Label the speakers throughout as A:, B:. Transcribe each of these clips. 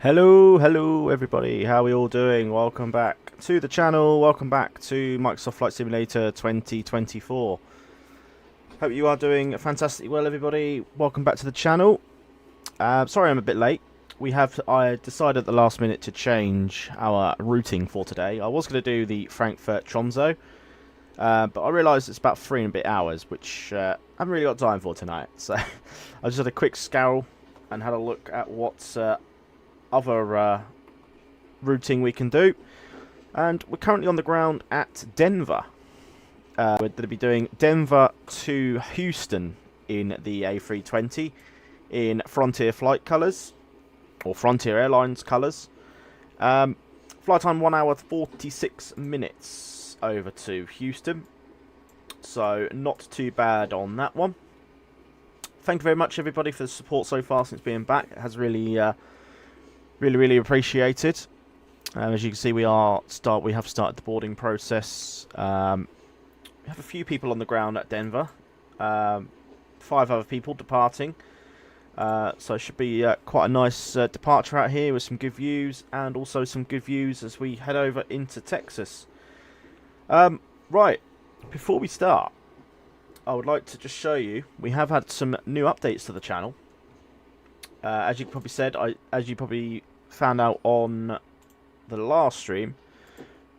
A: Hello everybody, how are we all doing? Welcome back to the channel, welcome back to Microsoft Flight Simulator 2024. Hope you are doing fantastically well everybody, welcome back to the channel. Sorry I'm a bit late, I decided at the last minute to change our routing for today. I was going to do the Frankfurt-Tromsø, but I realised it's about 3 and a bit hours, which I haven't really got time for tonight. So I just had a quick scowl and had a look at what's other routing we can do, and we're currently on the ground at Denver. We're going to be doing Denver to Houston in the A320 in Frontier flight colours, or Frontier Airlines colours. Flight time 1 hour 46 minutes over to Houston, so not too bad on that one. Thank you very much everybody for the support so far since being back. It has really really appreciated. As you can see, we have started the boarding process. We have a few people on the ground at Denver, 5 other people departing, so it should be quite a nice departure out here with some good views, and also some good views as we head over into Texas. Right, before we start, I would like to just show you, we have had some new updates to the channel. As you probably found out on the last stream,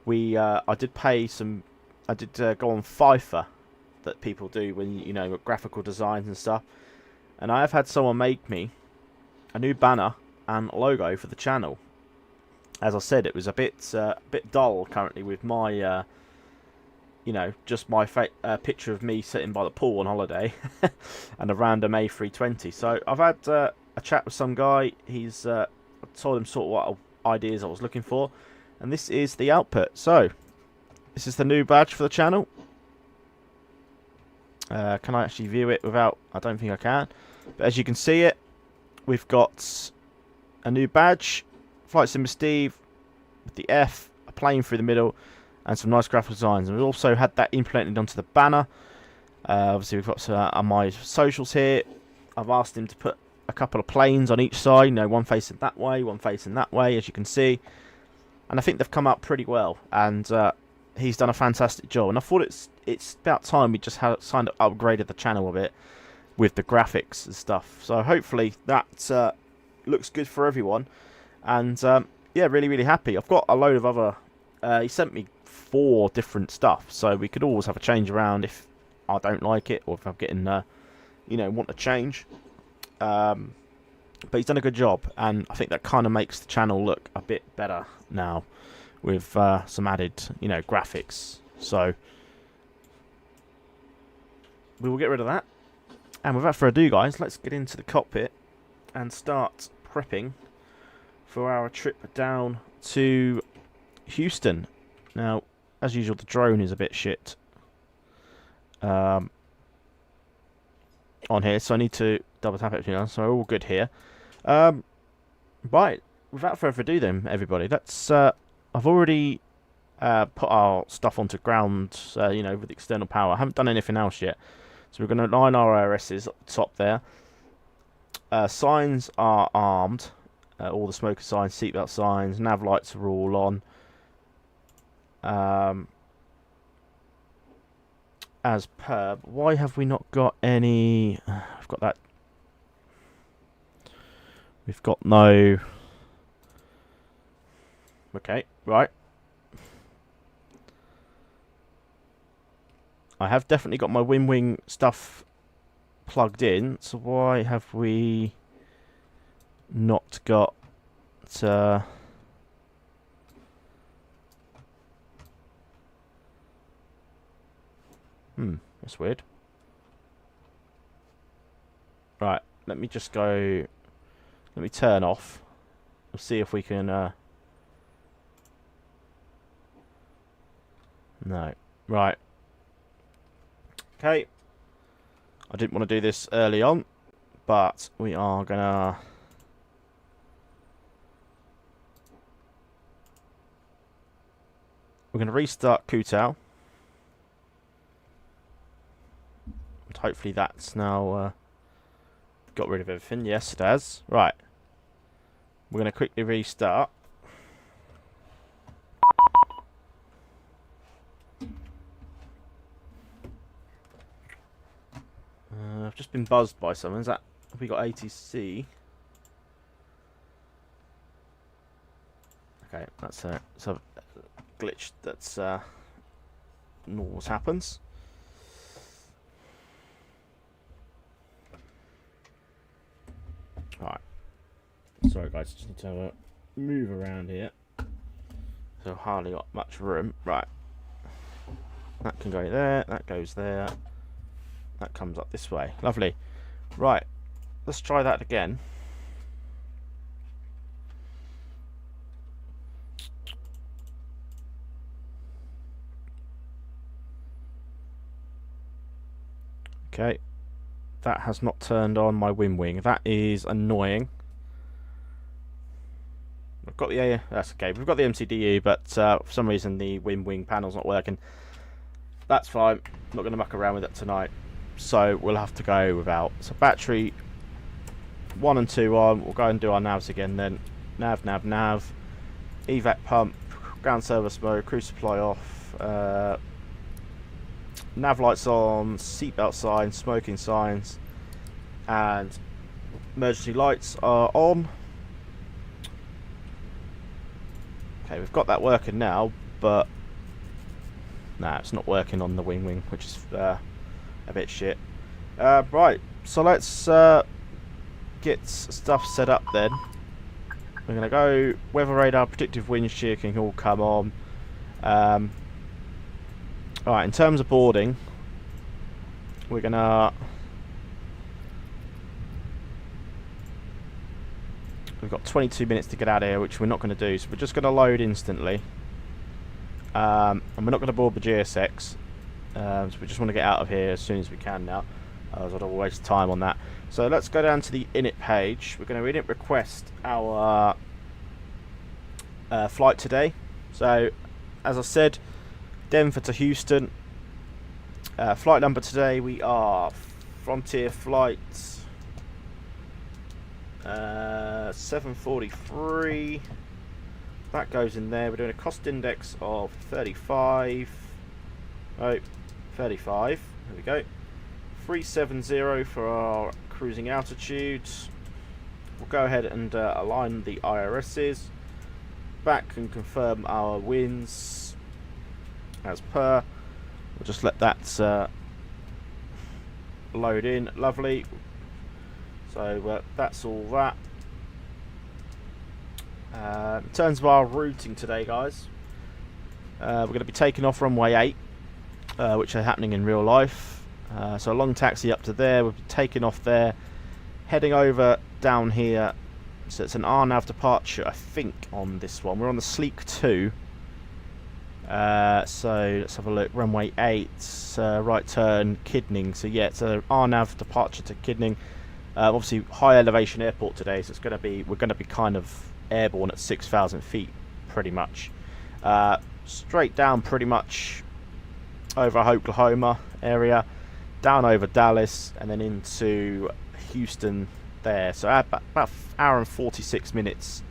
A: I did go on Fiverr that people do when you know graphical designs and stuff, and I have had someone make me a new banner and logo for the channel. As I said, it was a bit dull currently with my just my picture of me sitting by the pool on holiday and a random A320. So I've had a chat with some guy. He's I told him sort of what ideas I was looking for, and this is the output. So this is the new badge for the channel. Can I actually view it without? I don't think I can, but as you can see it, we've got a new badge, Flight Sim with Steve with the F, a plane through the middle, and some nice graphical designs. And we also had that implemented onto the banner. Obviously we've got on my socials here, I've asked him to put a couple of planes on each side, you know, one facing that way, one facing that way, as you can see. And I think they've come out pretty well, and he's done a fantastic job. And I thought it's about time we just upgraded the channel a bit with the graphics and stuff. So hopefully that looks good for everyone. And yeah, really happy. I've got a load of other. He sent me 4 different stuff, so we could always have a change around if I don't like it, or if I'm getting want to change. But he's done a good job, and I think that kind of makes the channel look a bit better now with some added, graphics. So we will get rid of that. And without further ado, guys, let's get into the cockpit and start prepping for our trip down to Houston. Now, as usual, the drone is a bit shit on here, so I need to double tap it, so we're all good here. Right, without further ado then, everybody, let's I've already put our stuff onto ground, with external power. I haven't done anything else yet, so we're going to line our RSs at the top there. Signs are armed, all the smoker signs, seatbelt signs, nav lights are all on. As per, why have we not got any? We've got that. We've got no. Okay, right. I have definitely got my WinWing stuff plugged in, so why have we not got that's weird. Right, let me just go. Let me turn off. We'll see if we can. No. Right. Okay. I didn't want to do this early on, but we are gonna. We're gonna restart Kutau. And hopefully that's now got rid of everything. Yes, it has. Right. We're going to quickly restart. I've just been buzzed by someone. Is that... Have we got ATC? Okay, that's a glitch that's always happens. Alright. Sorry guys, just need to move around here. So hardly got much room. Right. That can go there, that goes there. That comes up this way. Lovely. Right. Let's try that again. Okay. That has not turned on my WinWing. That is annoying. I've got the that's okay. We've got the MCDU, but for some reason the WinWing panel's not working. That's fine. I'm not going to muck around with it tonight. So we'll have to go without. So battery 1 and 2 on. We'll go and do our navs again then. Nav. Evac pump. Ground service mode. Cruise supply off. Nav lights on. Seatbelt signs. Smoking signs. And emergency lights are on. Okay, we've got that working now, but nah, it's not working on the WinWing, which is a bit shit. Right, so let's get stuff set up then. We're going to go weather radar, predictive wind shear can all come on. Alright, in terms of boarding, we're going to... We've got 22 minutes to get out of here, which we're not going to do, so we're just going to load instantly. And we're not going to board the GSX, so we just want to get out of here as soon as we can now. Otherwise I don't want to waste time on that. So let's go down to the init page. We're going to init request our flight today. So, as I said, Denver to Houston. Flight number today, we are Frontier Flight 743. That goes in there. We're doing a cost index of 35. Oh, 35. There we go. 370 for our cruising altitude. We'll go ahead and align the IRSs. Back and confirm our winds as per. We'll just let that load in. Lovely. So that's all that. In terms of our routing today, guys, we're going to be taking off runway 8, which are happening in real life. So a long taxi up to there. We'll be taking off there, heading over down here. So it's an RNAV departure, I think, on this one. We're on the Sleek 2. So let's have a look. Runway 8, right turn, Kidning. So yeah, it's a RNAV departure to Kidning. Obviously, high elevation airport today, so it's going to be we're going to be kind of airborne at 6,000 feet, pretty much. Straight down, pretty much over Oklahoma area, down over Dallas, and then into Houston there. So about an hour and 46 minutes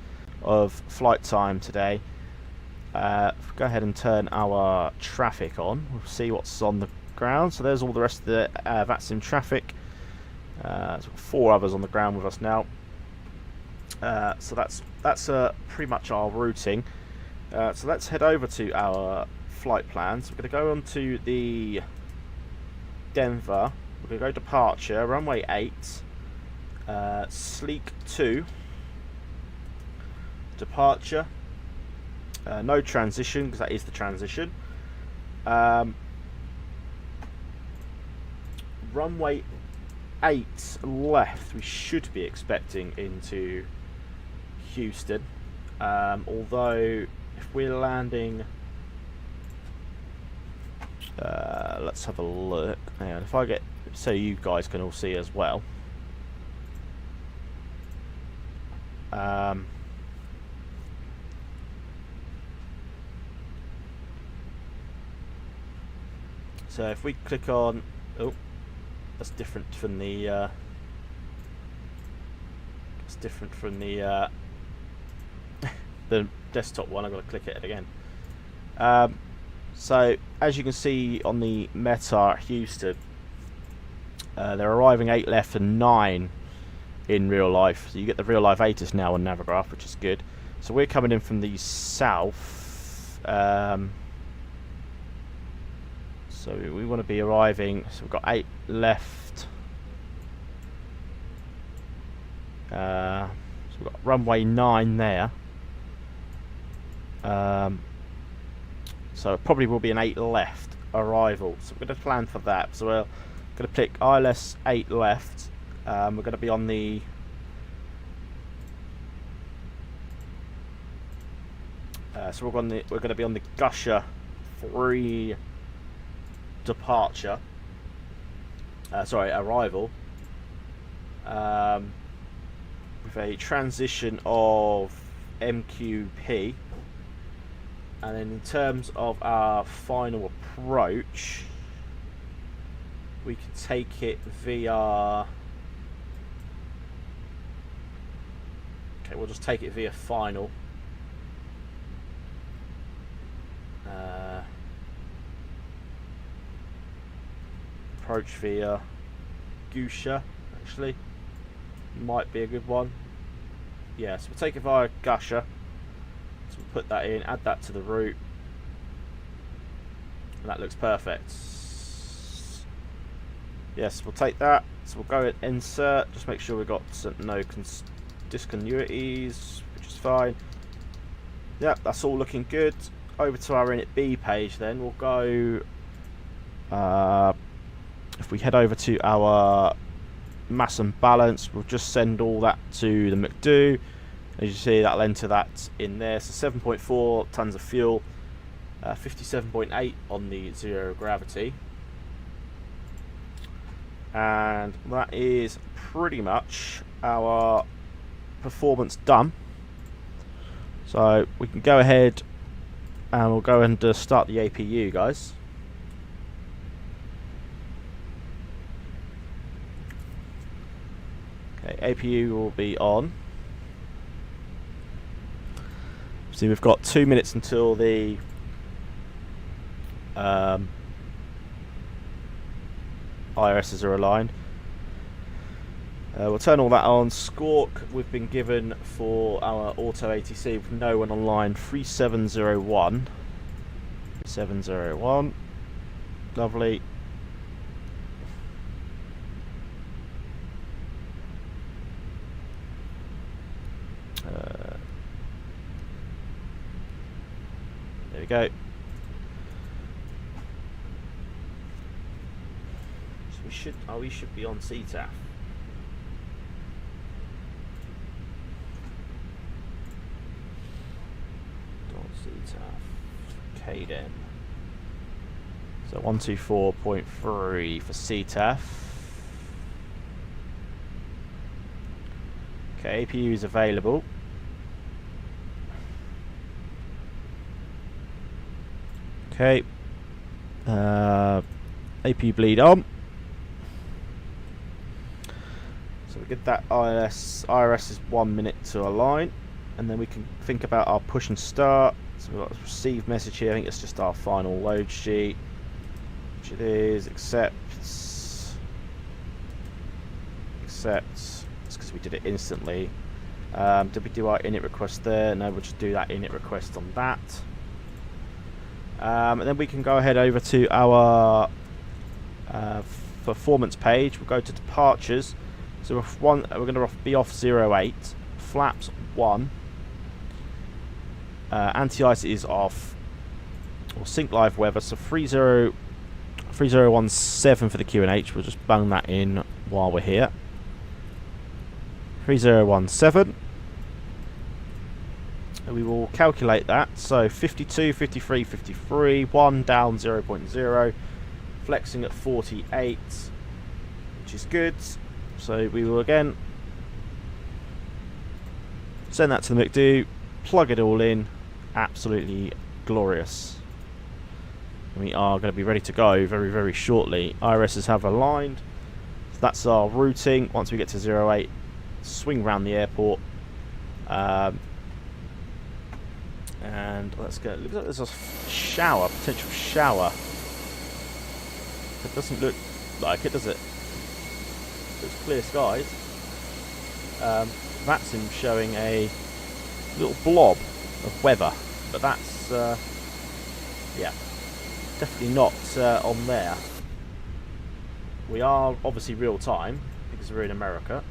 A: of flight time today. Go ahead and turn our traffic on. We'll see what's on the ground. So there's all the rest of the VATSIM traffic. So we've got 4 others on the ground with us now. So that's pretty much our routing. So let's head over to our flight plans. We're going to go on to the Denver. We're going to go departure, runway 8, Sleek 2, departure, no transition because that is the transition. Runway 8 left, we should be expecting into Houston, although if we're landing, let's have a look. And if I get, so you guys can all see as well. So if we click on, oh, that's different from the the desktop one. I've got to click it again. So as you can see on the Meta at Houston, they're arriving 8 left and 9 in real life. So you get the real life 8s now on Navigraph, which is good. So we're coming in from the south. So we want to be arriving. So we've got 8 left. So we've got runway 9 there. So it probably will be an 8 left arrival. So we're going to plan for that. So we're going to pick ILS 8 left. We're going to be on the so we're going to be on the Gusher 3 departure. Sorry, arrival. With a transition of MQP. And then in terms of our final approach, we can take it via... Okay, we'll just take it via final. Approach via Gusher, actually. Might be a good one. Yes, we'll take it via Gusher. So we'll put that in, add that to the route. And that looks perfect. Yes, we'll take that. So we'll go and insert. Just make sure we've got no discontinuities, which is fine. Yep, that's all looking good. Over to our init B page then. We'll go... if we head over to our mass and balance, we'll just send all that to the McDo. As you see, that'll enter that in there. So 7.4 tons of fuel, 57.8 on the zero gravity. And that is pretty much our performance done. So we can go ahead and we'll go and start the APU, guys. Okay, APU will be on. See, we've got 2 minutes until the IRSs are aligned. We'll turn all that on. Squawk we've been given for our auto ATC with no one online, 3701. 701. Lovely. There we go. So we should be on CTAF. CTAF KDEN. So 124.3 for CTAF. Okay, APU is available. Okay. APU bleed on. So we get that IRS is 1 minute to align, and then we can think about our push and start. So we've got a received message here. I think it's just our final load sheet, which it is. Accepts. It's because we did it instantly. Did we do our init request there? No, we'll just do that init request on that. And then we can go ahead over to our performance page. We'll go to departures. So we're going to be off 08, flaps 1. Anti-ice is off, or sync live weather. So 3017 for the QNH. We'll just bung that in while we're here. 3017. We will calculate that. So 52, 53, 53, 1 down 0.0, flexing at 48, which is good. So we will again send that to the McDo, plug it all in. Absolutely glorious. We are going to be ready to go very, very shortly. IRSs have aligned. So that's our routing. Once we get to 08, swing around the airport. And let's go. It looks like there's a shower, potential shower. It doesn't look like it, does it? It's clear skies. That's him showing a little blob of weather, but that's yeah, definitely not on there. We are obviously real time because we're in America.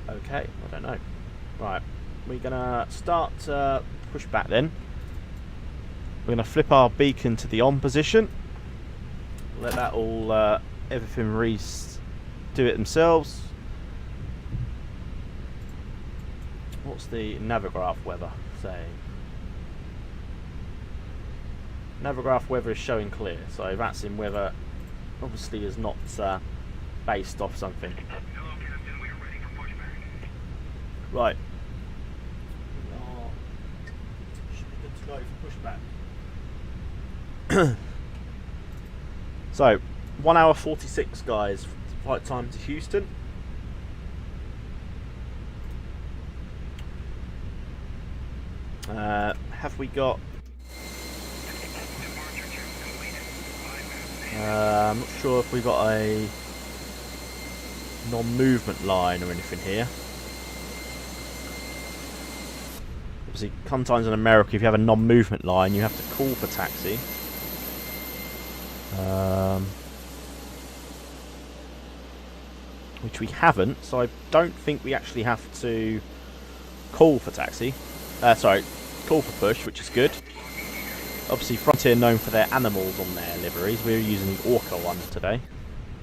A: Okay, I don't know. Right, we're gonna start push back then. We're gonna flip our beacon to the on position. Let that all everything do it themselves. What's the Navigraph weather saying? Navigraph weather is showing clear, so that's in weather. Obviously, is not based off something.
B: Hello, Captain. We are ready for pushback.
A: Right. Should be good to go for pushback. So, 1 hour 46, guys. Flight time to Houston. Have we got? I'm not sure if we got a non-movement line or anything here. Obviously, sometimes in America, if you have a non-movement line, you have to call for taxi. Which we haven't, so I don't think we actually have to call for taxi. Sorry, call for push, which is good. Obviously, Frontier known for their animals on their liveries. We're using the orca one today,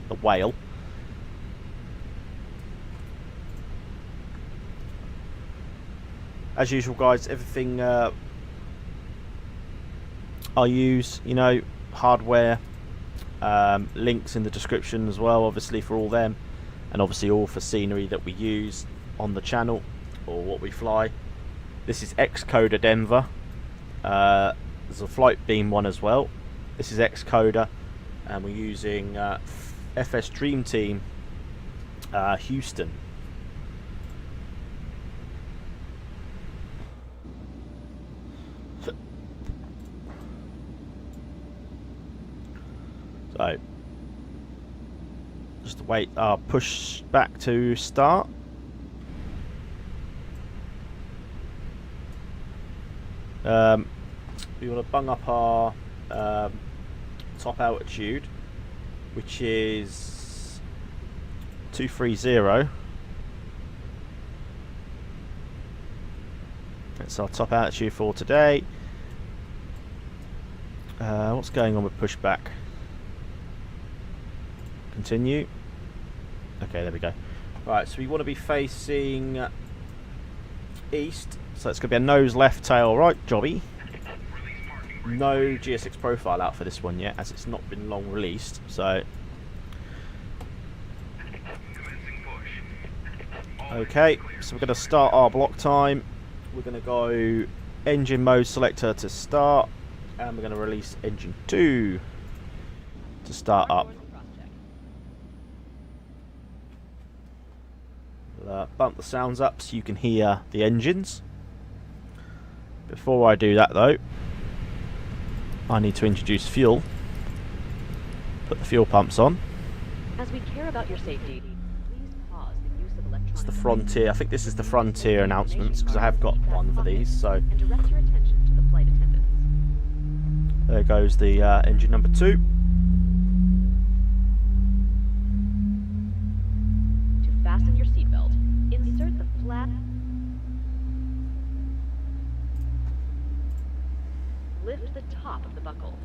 A: the whale. As usual, guys, everything I use, you know, hardware, links in the description as well, obviously, for all them, and obviously all for scenery that we use on the channel or what we fly. This is Xcoder Denver. There's a Flight Beam one as well. This is Xcoder, and we're using FS Dream Team Houston. So, just wait, push back to start. We want to bung up our top altitude, which is 230. That's our top altitude for today. What's going on with pushback? Continue. Okay, there we go. Right, so we want to be facing east. So it's going to be a nose left, tail right, jobby. No GSX profile out for this one yet, as it's not been long released. So, okay, so we're going to start our block time. We're going to go engine mode selector to start, and we're going to release engine 2 to start up. Bump the sounds up so you can hear the engines. Before I do that though, I need to introduce fuel. Put the fuel pumps on.
C: As we care about your safety, please pause the use of electronic.
A: It's the Frontier. I think this is the Frontier announcements because I have got one for these. So
C: and direct your attention to the flight attendants.
A: there goes the engine number 2.
C: To fasten your seatbelt, insert the flap. Lift the top of the buckle.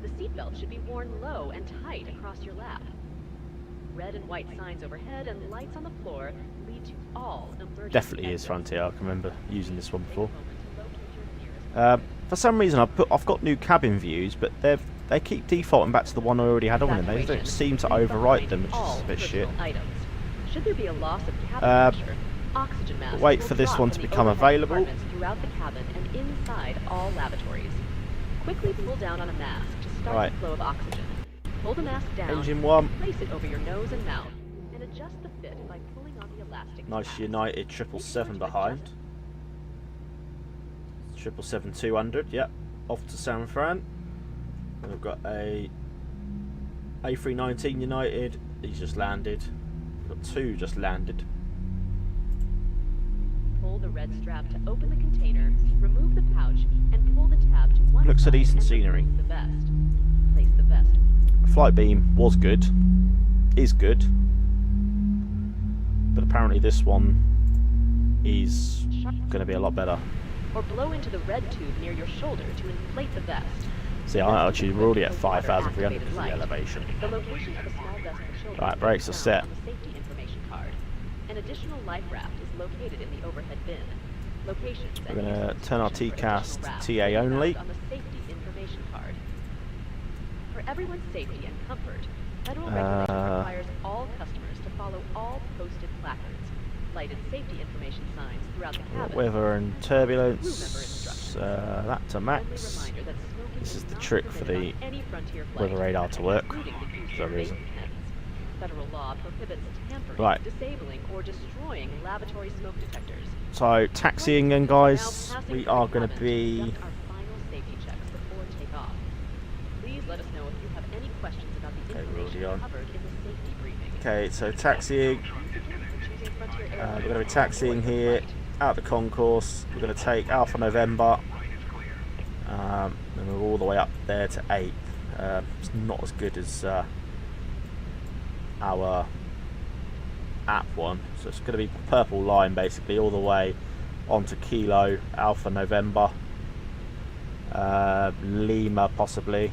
C: The seatbelt should be worn low and tight across your lap. Red and white signs overhead and lights on the floor lead to all emergency
A: Definitely is
C: exits.
A: Frontier. I can remember using this one before. For some reason, I've got new cabin views, but they keep defaulting back to the one I already had on, and they don't seem to overwrite them, which is a bit shit.
C: Items. Should there be a loss of cabin pressure, oxygen masks
A: wait
C: will
A: for this
C: drop
A: one
C: from
A: to
C: the
A: become
C: overhead
A: available.
C: compartments throughout the cabin and inside all lavatories. Quickly pull down on a mask to start
A: Right.
C: the flow of oxygen. Pull the mask down.
A: Engine 1.
C: Place it over your nose and mouth, and adjust the fit by pulling on the elastic
A: Nice
C: tabs.
A: United 777 behind. 777-200, yep. Off to San Fran. And we've got a A319 United. He's just landed. We've got 2 just landed.
C: Pull the red strap to open the container, remove the pouch, and pull the tab to one
A: Looks
C: side
A: a decent
C: and
A: scenery.
C: remove the vest. Place the vest.
A: Flight beam was good. Is good. But apparently this one is going to be a lot better.
C: Or blow into the red tube near your shoulder to inflate the vest.
A: See, actually we're already at 5,300 because of the elevation.
C: The location of a small vest for children
A: Right, brakes are
C: is
A: set.
C: found on the safety information card. An additional life raft is located in the overhead bin. Locations
A: We're going to
C: and
A: turn our
C: instructions for
A: TCAS
C: additional rafts
A: TA
C: can be found
A: only.
C: on the safety information card. For everyone's safety and comfort, federal regulation requires all customers to follow all posted placards, lighted safety information signs throughout the cabin.
A: Weather and turbulence. That to
C: Friendly
A: max.
C: reminder that smoking
A: This is the
C: not
A: trick for
C: permitted
A: the
C: on any Frontier
A: weather
C: flight,
A: radar to work
C: including the use
A: for some
C: of vape
A: reason.
C: pens. Federal law prohibits tampering,
A: Right.
C: disabling, or destroying lavatory smoke detectors.
A: So taxiing then, guys. We are going to be.
C: Conduct our final safety checks before takeoff. Please let us know if you have any questions about the
A: Okay, we're already
C: information
A: on.
C: covered in the safety briefing.
A: Okay, so taxiing. We're going to be taxiing here out the concourse. We're going to take Alpha November. And we're all the way up there to 8. It's not as good as our app one, so it's going to be purple line basically all the way onto Kilo Alpha November, Lima possibly.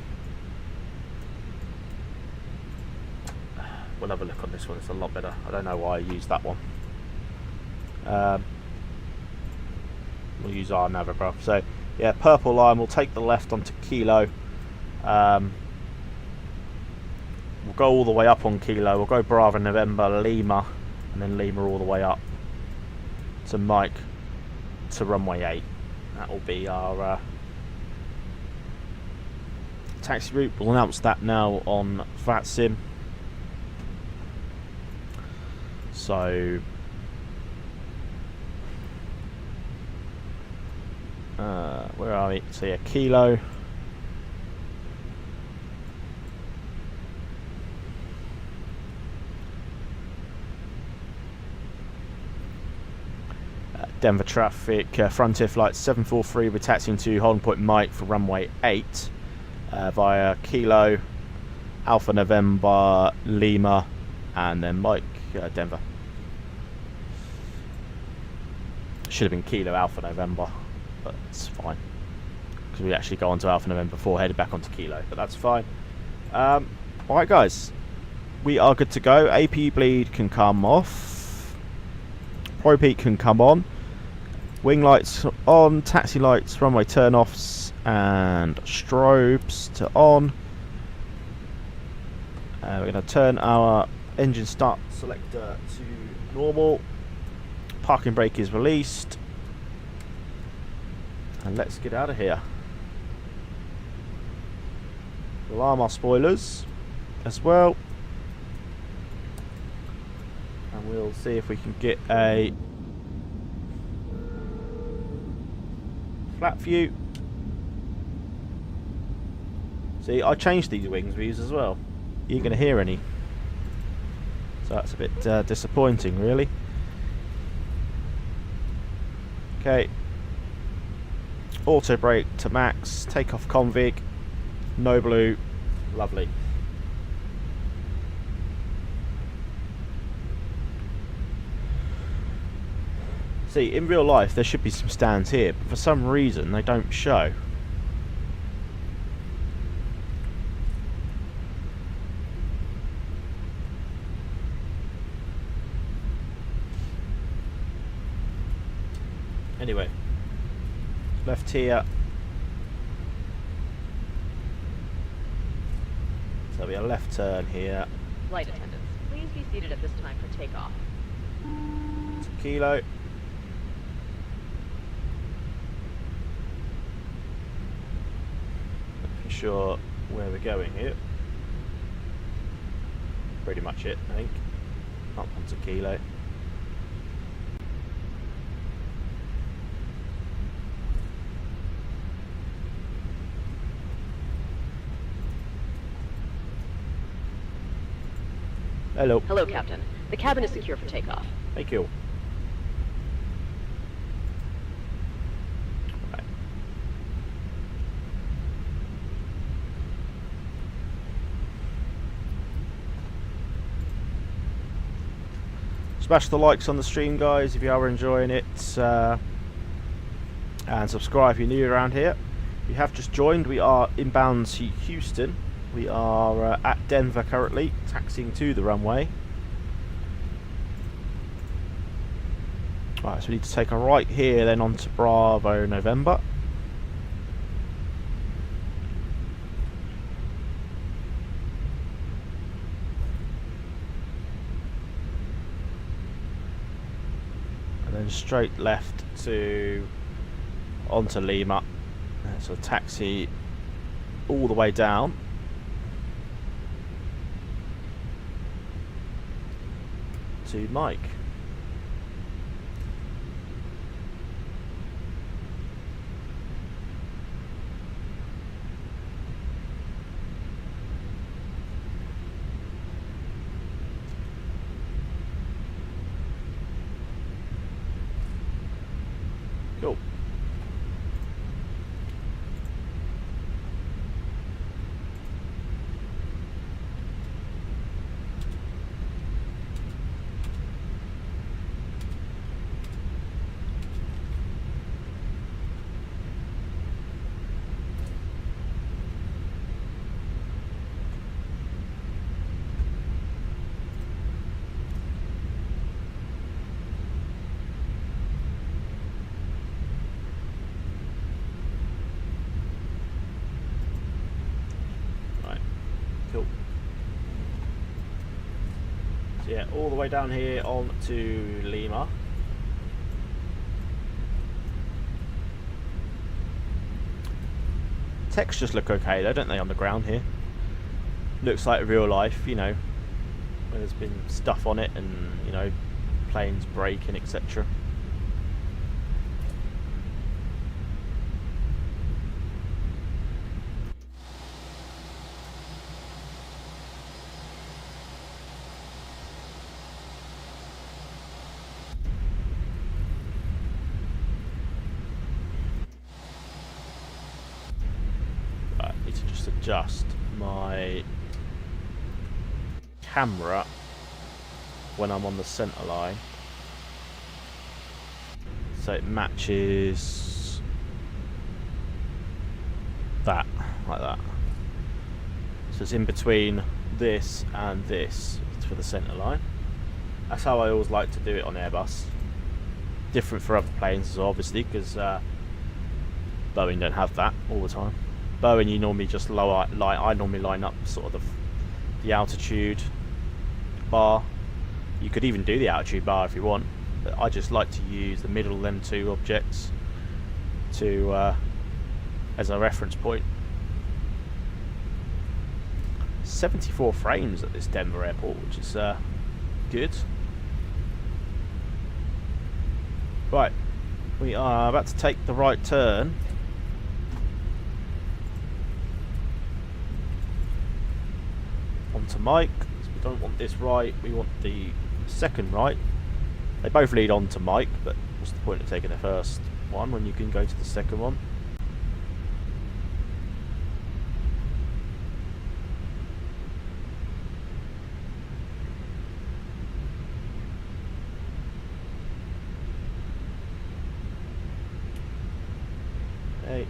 A: We'll have a look on this one, it's a lot better. I don't know why I used that one. We'll use our Navigraph. So yeah, purple line, we'll take the left onto Kilo. We'll go all the way up on Kilo. We'll go Bravo November, Lima, and then Lima all the way up to Mike to runway 8. That will be our taxi route. We'll announce that now on VATSIM. So where are we? So yeah, Kilo. Denver traffic, Frontier flight 743, we're taxiing to holding point Mike for runway 8 via Kilo, Alpha November, Lima, and then Mike, Denver. Should have been Kilo, Alpha November, but it's fine. Because we actually go on to Alpha November before headed back onto Kilo, but that's fine. Alright guys, we are good to go. APU bleed can come off. Pro peak can come on. Wing lights on, taxi lights, runway turn-offs, and strobes to on. We're going to turn our engine start selector to normal. Parking brake is released. And let's get out of here. We'll arm our spoilers as well. And we'll see if we can get a flat view. See, I changed these wings views as well. You ain't going to hear any. So that's a bit disappointing, really. Okay. Auto brake to max. Take off config. No blue. Lovely. See, in real life there should be some stands here, but for some reason they don't show. Anyway, left here. So there'll be a left turn here.
C: Flight attendants, please be seated at this time for takeoff.
A: Kilo. Sure where we're going here. Pretty much it, I think. Up onto Kilo. Hello.
C: Hello, Captain. The cabin is secure for takeoff.
A: Thank you. Right. Smash the likes on the stream, guys, if you are enjoying it, and subscribe if you're new around here. If you have just joined, we are inbound to Houston. We are at Denver currently, taxiing to the runway. Right, so we need to take a right here, then on to Bravo November. And then straight left to onto Lima. So taxi all the way down. To Mike. Cool. Cool. So yeah, all the way down here on to Lima. Textures look okay though, don't they, on the ground here? Looks like real life, you know, when there's been stuff on it and, you know, planes breaking, etc. Adjust my camera when I'm on the center line so it matches that, like that. So it's in between this and this for the center line. That's how I always like to do it on Airbus. Different for other planes as well, obviously, because Boeing don't have that all the time. Boeing, you normally just I normally line up sort of the altitude bar. You could even do the altitude bar if you want, but I just like to use the middle of them two objects to as a reference point. 74 frames at this Denver airport, which is good. Right, we are about to take the right turn. Onto Mike. So we don't want this right, we want the second right. They both lead on to Mike, but what's the point of taking the first one when you can go to the second one? Hey.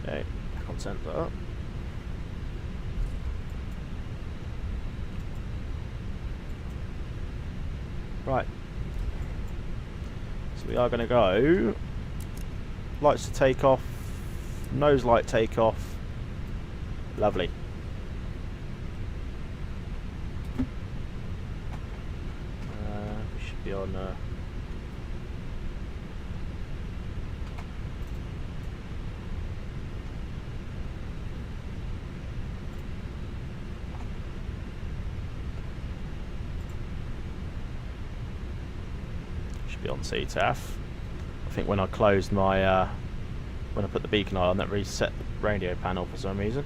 A: Okay, back on centre. Right. So we are going to go. Lights to take off. Nose light take off. Lovely. on. Should be on CTAF. I think when I closed my, when I put the beacon eye on, that reset the radio panel for some reason.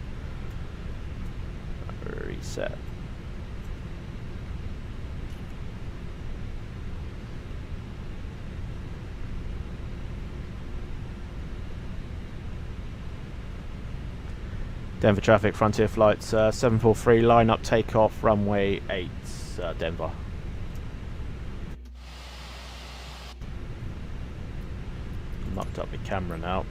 A: Reset. Denver traffic, Frontier flights 743, line up, takeoff, runway 8, Denver. Knocked up my camera now.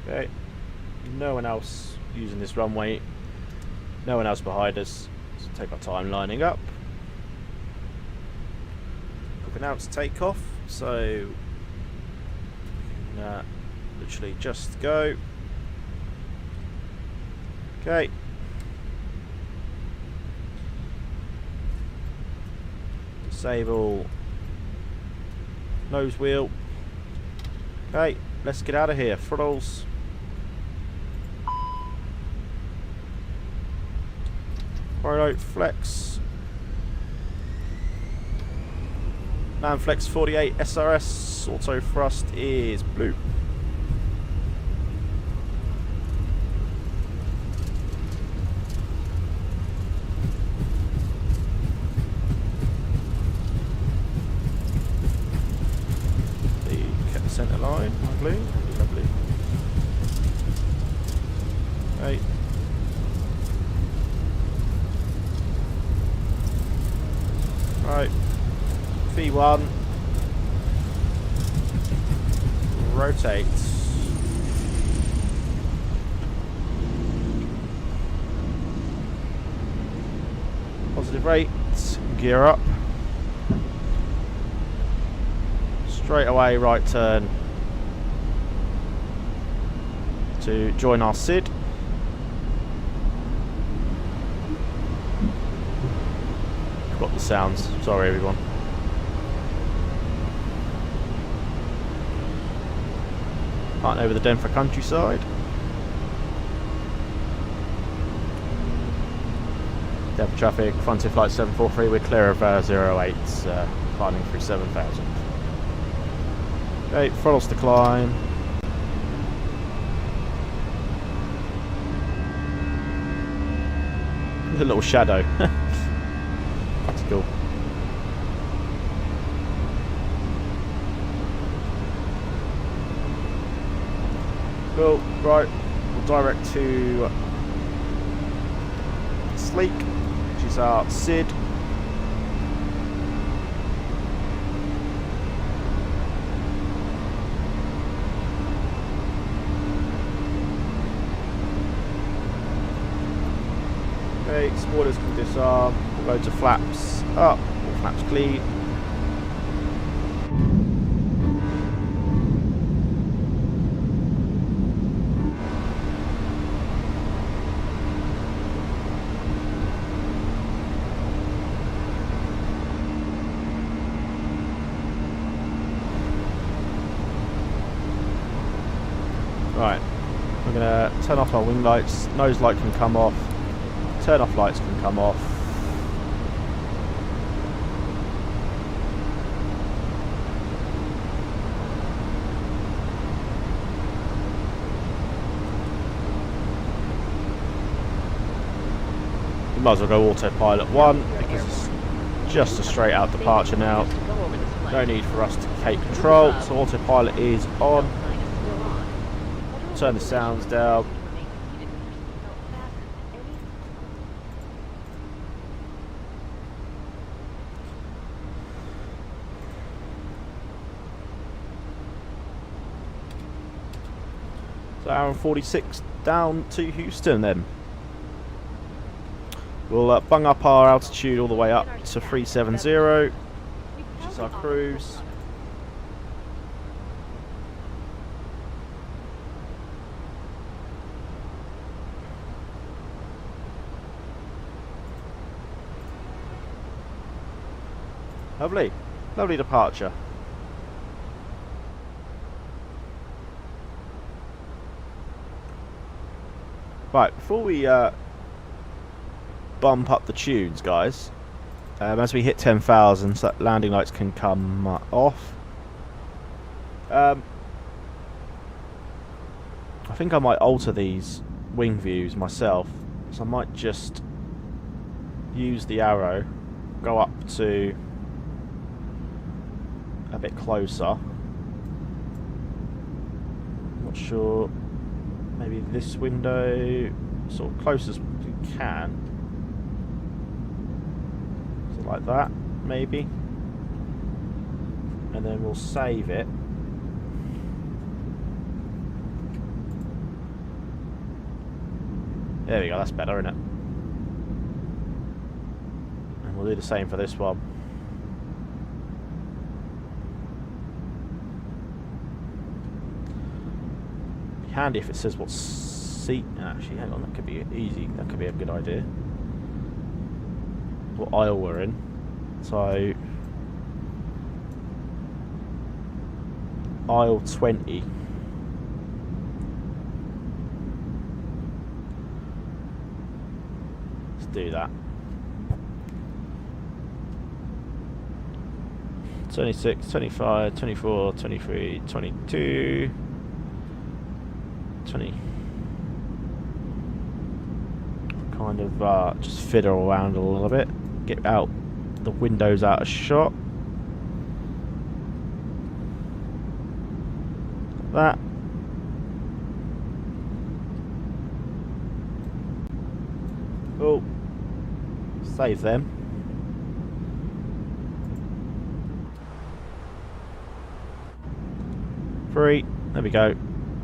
A: Okay, no one else using this runway, no one else behind us, so take our time lining up. We've announced takeoff, so we can literally just go. Okay. Disable nose wheel. Okay, let's get out of here. Throttles. Right, flex. Land flex 48 SRS. Auto thrust is blue. The centre line, blue. Lovely. Okay. Right, V1, rotate, positive rate, gear up, straight away right turn to join our SID. Got the sounds, sorry everyone. Right over the Denver countryside. Denver traffic, Frontier flight 743, we're clear of 08s, climbing through 7,000. Okay, throttles to climb. There's a little shadow. That's cool. Cool, right, we'll direct to Sleek, which is our SID. Okay, spoilers can disarm, we'll go to flaps up, or flaps clean. Right, we're going to turn off our wing lights, nose light can come off, turn off lights can come off. You might as well go autopilot 1 because it's just a straight out departure now. No need for us to take control, so autopilot is on. Turn the sounds down. So hour and 46 down to Houston then. We'll bung up our altitude all the way up to 370, which is our cruise. Lovely, lovely departure. Right, before we bump up the tunes, guys, as we hit 10,000, so that landing lights can come off. I think I might alter these wing views myself, so I might just use the arrow, go up to a bit closer. Not sure. Maybe this window, sort of close as we can. So like that, maybe. And then we'll save it. There we go, that's better, isn't it? And we'll do the same for this one. Handy if it says what seat. Actually, hang on, that could be easy. That could be a good idea. What aisle we're in. So, aisle 20. Let's do that. 26, 25, 24, 23, 22. 20. Kind of just fiddle around a little bit, get out the windows out of shot. Like that. Oh, save them. Free. There we go.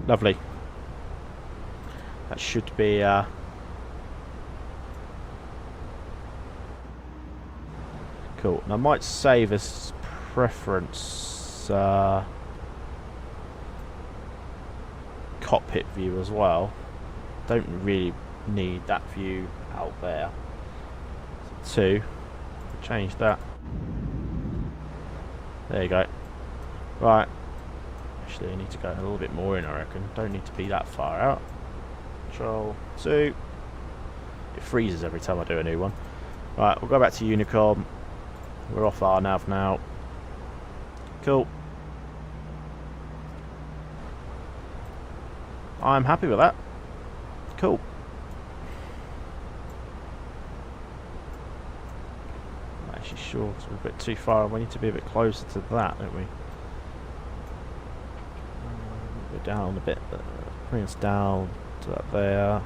A: Lovely. That should be cool. And I might save as preference cockpit view as well. Don't really need that view out there. So 2. Change that. There you go. Right. Actually, I need to go a little bit more in, I reckon. Don't need to be that far out. Control 2. It freezes every time I do a new one. Right, we'll go back to Unicom. We're off our nav now. Cool. I'm happy with that. Cool. I'm actually sure it's a bit too far. We need to be a bit closer to that, don't we? Go down a bit. Bring us down. That there,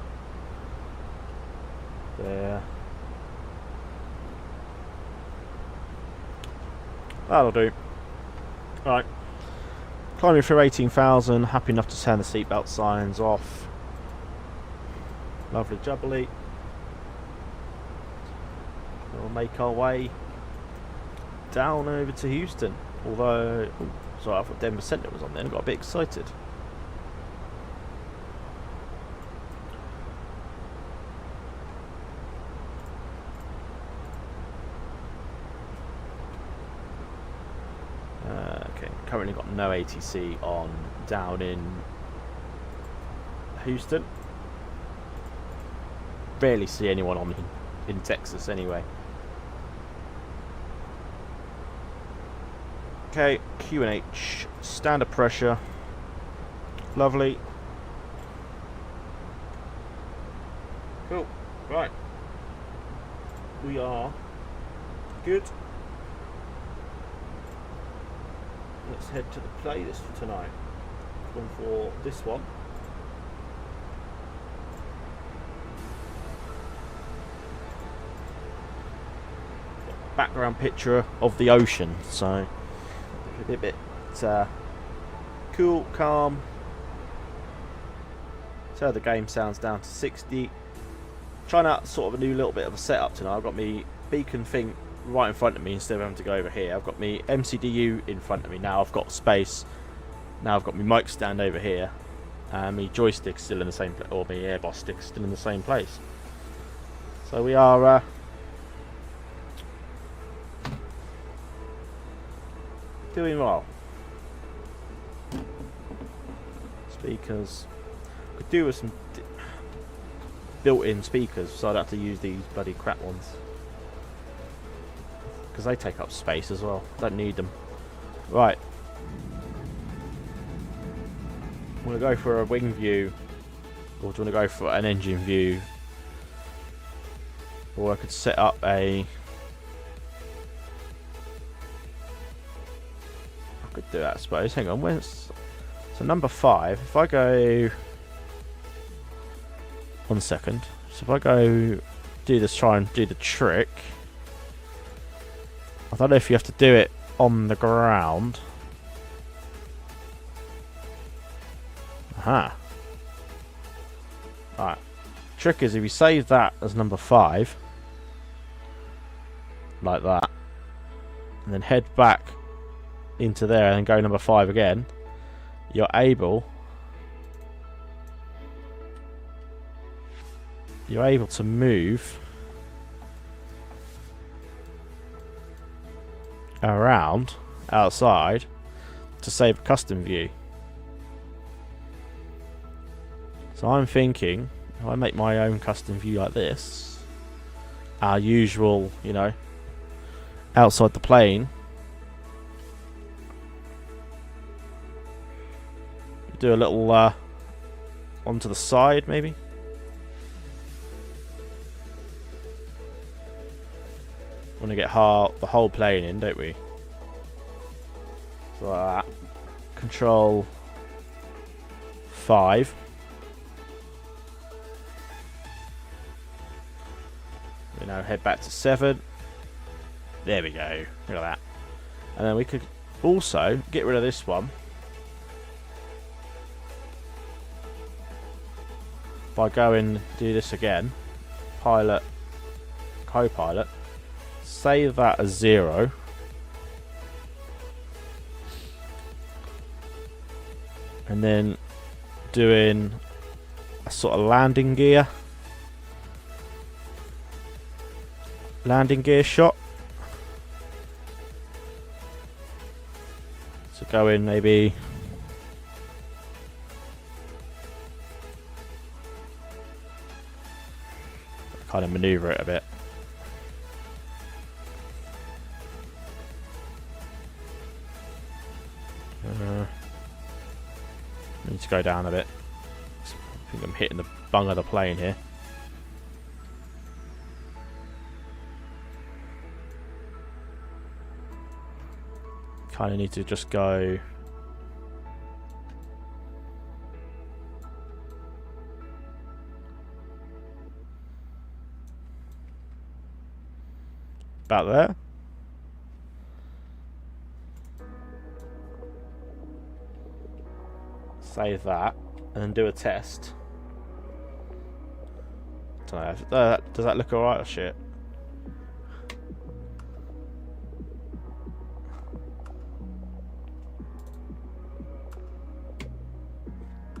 A: that'll do. Right, climbing through 18,000. Happy enough to turn the seatbelt signs off. Lovely jubbly. We'll make our way down over to Houston. Although, sorry, I thought Denver Center was on there and got a bit excited. Currently got no ATC on down in Houston. Barely see anyone on in Texas anyway. Okay, QNH, standard pressure. Lovely. Cool. Right. We are good. Let's head to the playlist for tonight. Going for this one. Background picture of the ocean, so a bit cool, calm. So the game sounds down to 60. trying out sort of a new little bit of a setup tonight. I've got me beacon thing right in front of me instead of having to go over here. I've got me MCDU in front of me now. I've got space. Now I've got my mic stand over here, and my joystick's still in the same place, or my airboss stick's still in the same place. So we are doing well. Speakers. Could do with some built-in speakers, so I'd have to use these bloody crap ones because they take up space as well. Don't need them. Right. I'm going to go for a wing view, or do you want to go for an engine view? Or I could set up a... I could do that, I suppose. Hang on, where's... So number 5, if I go... 1 second. So if I go do this, try and do the trick. I don't know if you have to do it on the ground. Aha. Alright. Trick is if you save that as number 5, like that, and then head back into there and go number 5 again, you're able to move around outside to save a custom view. So I'm thinking if I make my own custom view like this, our usual, you know, outside the plane, do a little onto the side maybe. Want to get the whole plane in, don't we? So like that. Control 5. We now head back to 7. There we go. Look at that. And then we could also get rid of this one by going do this again. Pilot, co-pilot. Save that as 0. And then doing a sort of landing gear shot. So go in maybe kind of maneuver it a bit. Need to go down a bit. I think I'm hitting the bung of the plane here. Kind of need to just go about there. Save that and then do a test. Don't know, does that look alright or shit?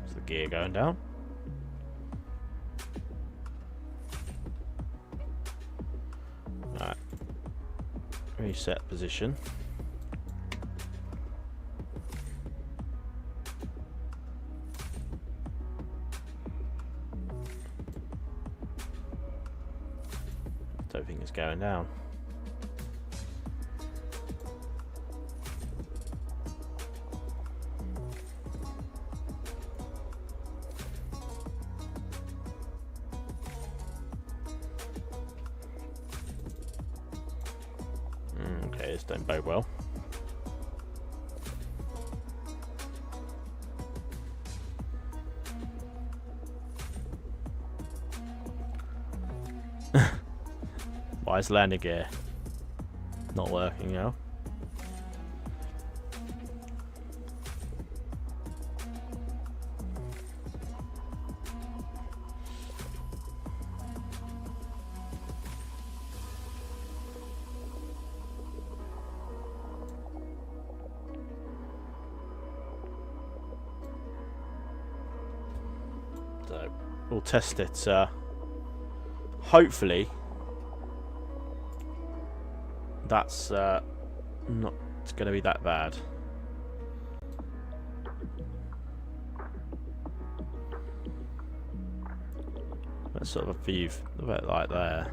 A: Is the gear going down? Alright. Reset position. Don't think it's going down. Okay, this don't bode well. Why is landing gear not working now? So we'll test it. Hopefully that's not going to be that bad. That's sort of a view a bit like there.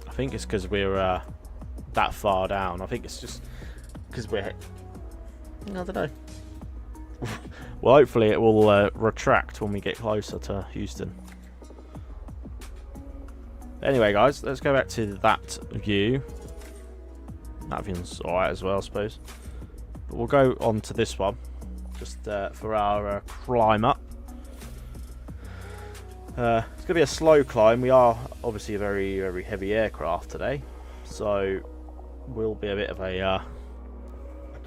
A: I think it's because we're that far down. I think it's just because we're... I don't know. Well, hopefully it will retract when we get closer to Houston. Anyway, guys, let's go back to that view. That view's alright as well, I suppose. But we'll go on to this one, just for our climb up. It's going to be a slow climb. We are obviously a very, very heavy aircraft today, so will be a bit of a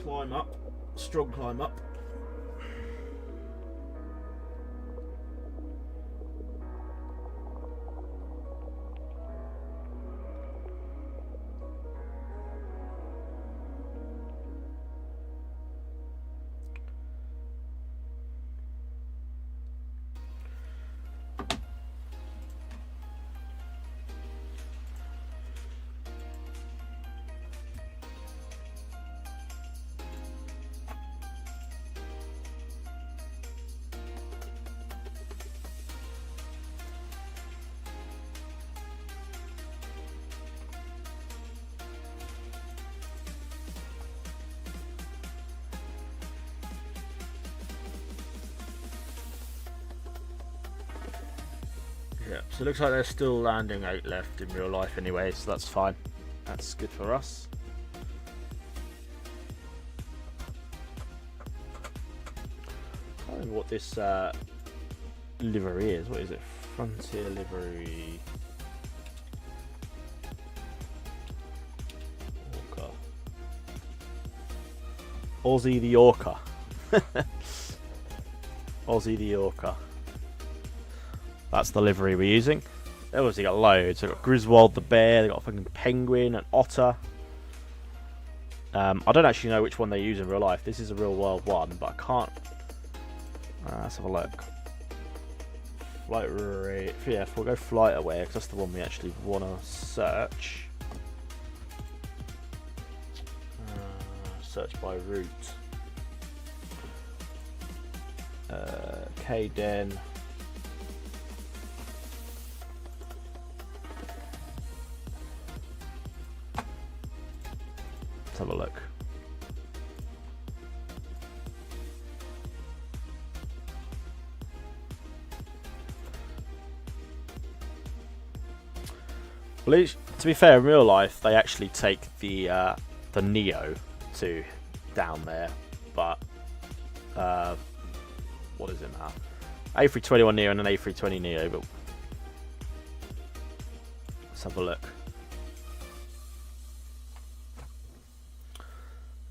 A: climb up, strong climb up. Yeah, so it looks like there's still landing 8 left in real life anyway, so that's fine. That's good for us. I don't know what this livery is. What is it? Frontier livery. Orca. Aussie the Orca. Aussie the Orca. That's the livery we're using. They obviously got loads. They've got Griswold the bear, they've got a fucking penguin, an otter. I don't actually know which one they use in real life. This is a real world one, but I can't. Let's have a look. Flight rate. Yeah, we'll go flight aware because that's the one we actually want to search. Search by route. KDEN. Let's have a look. Well, to be fair, in real life, they actually take the Neo to down there, but what is it now? A321 Neo and an A320 Neo, but let's have a look.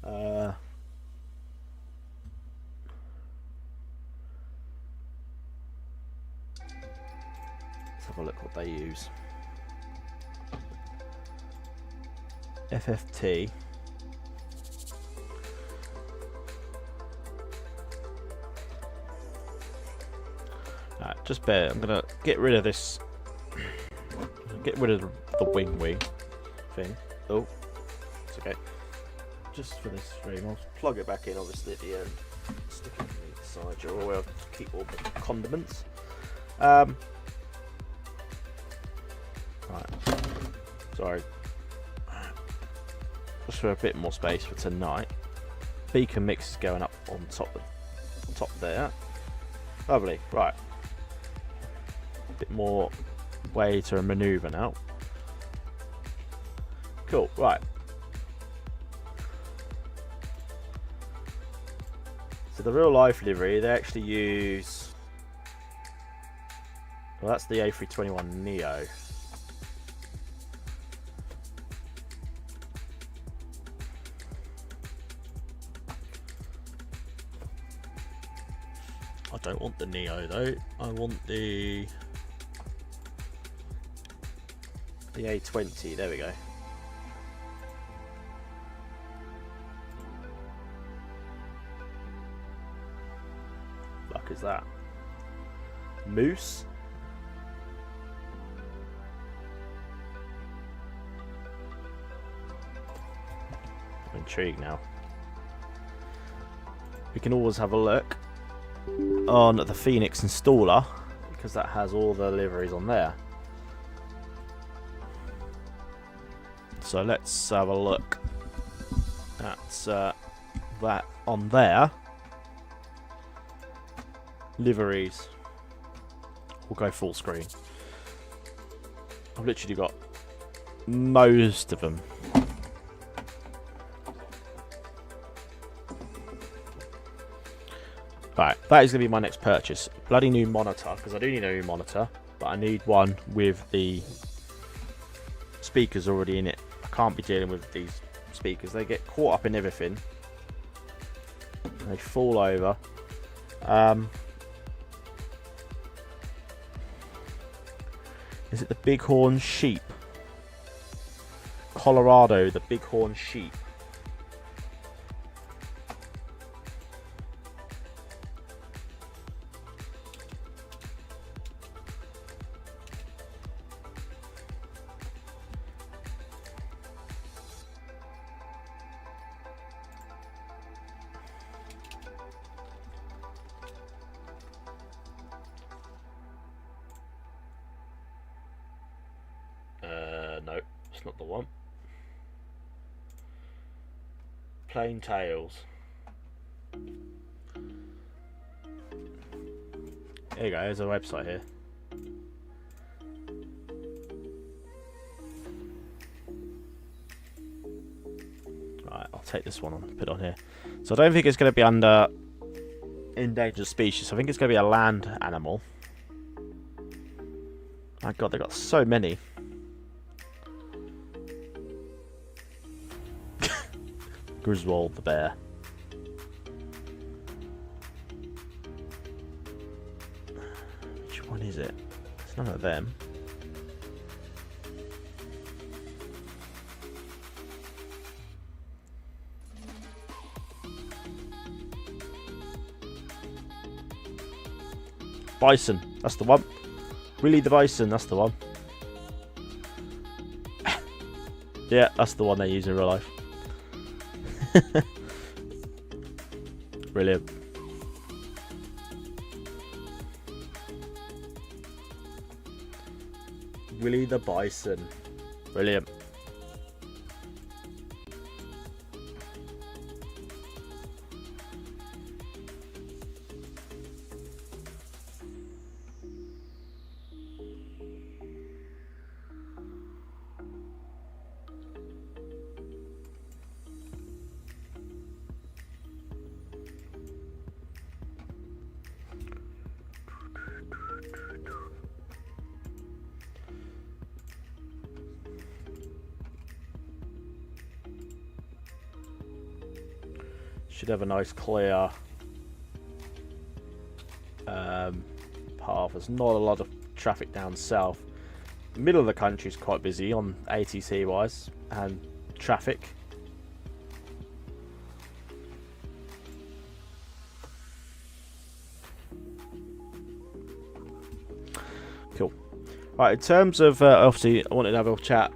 A: Let's have a look what they use. FFT. Alright, just bear. I'm gonna get rid of this. Get rid of the wing thing. Oh, it's okay. Just for this stream, I'll plug it back in. Obviously, at the end, stick it on the side. You're aware to keep all the condiments. Right. Sorry. Just for a bit more space for tonight. Beacon mix is going up on top there. Lovely. Right. A bit more way to manoeuvre now. Cool. Right. So the real life livery, they actually use Well, that's the A321 Neo. I don't want the Neo though. I want the A20. There we go. Fuck is that? Moose? I'm intrigued now. We can always have a look on the Fenix installer because that has all the liveries on there. So let's have a look at that on there. Liveries. We'll go full screen. I've literally got most of them. Right, that is going to be my next purchase. Bloody new monitor, because I do need a new monitor, but I need one with the speakers already in it. I can't be dealing with these speakers. They get caught up in everything. They fall over. Is it the Bighorn Sheep? Colorado, the Bighorn Sheep. No, it's not the one. Plain Tales. There you go, there's a website here. Right, I'll take this one and put it on here. So I don't think it's going to be under endangered species. I think it's going to be a land animal. My god, they've got so many. Griswold the bear. Which one is it? It's none of them. Bison, that's the one. Willie the Bison, that's the one. Yeah, that's the one they use in real life. Brilliant. Willie the Bison. Brilliant. Should have a nice clear path. There's not a lot of traffic down south. The middle of the country is quite busy on ATC wise and traffic. Cool. Right, in terms of obviously I wanted to have a chat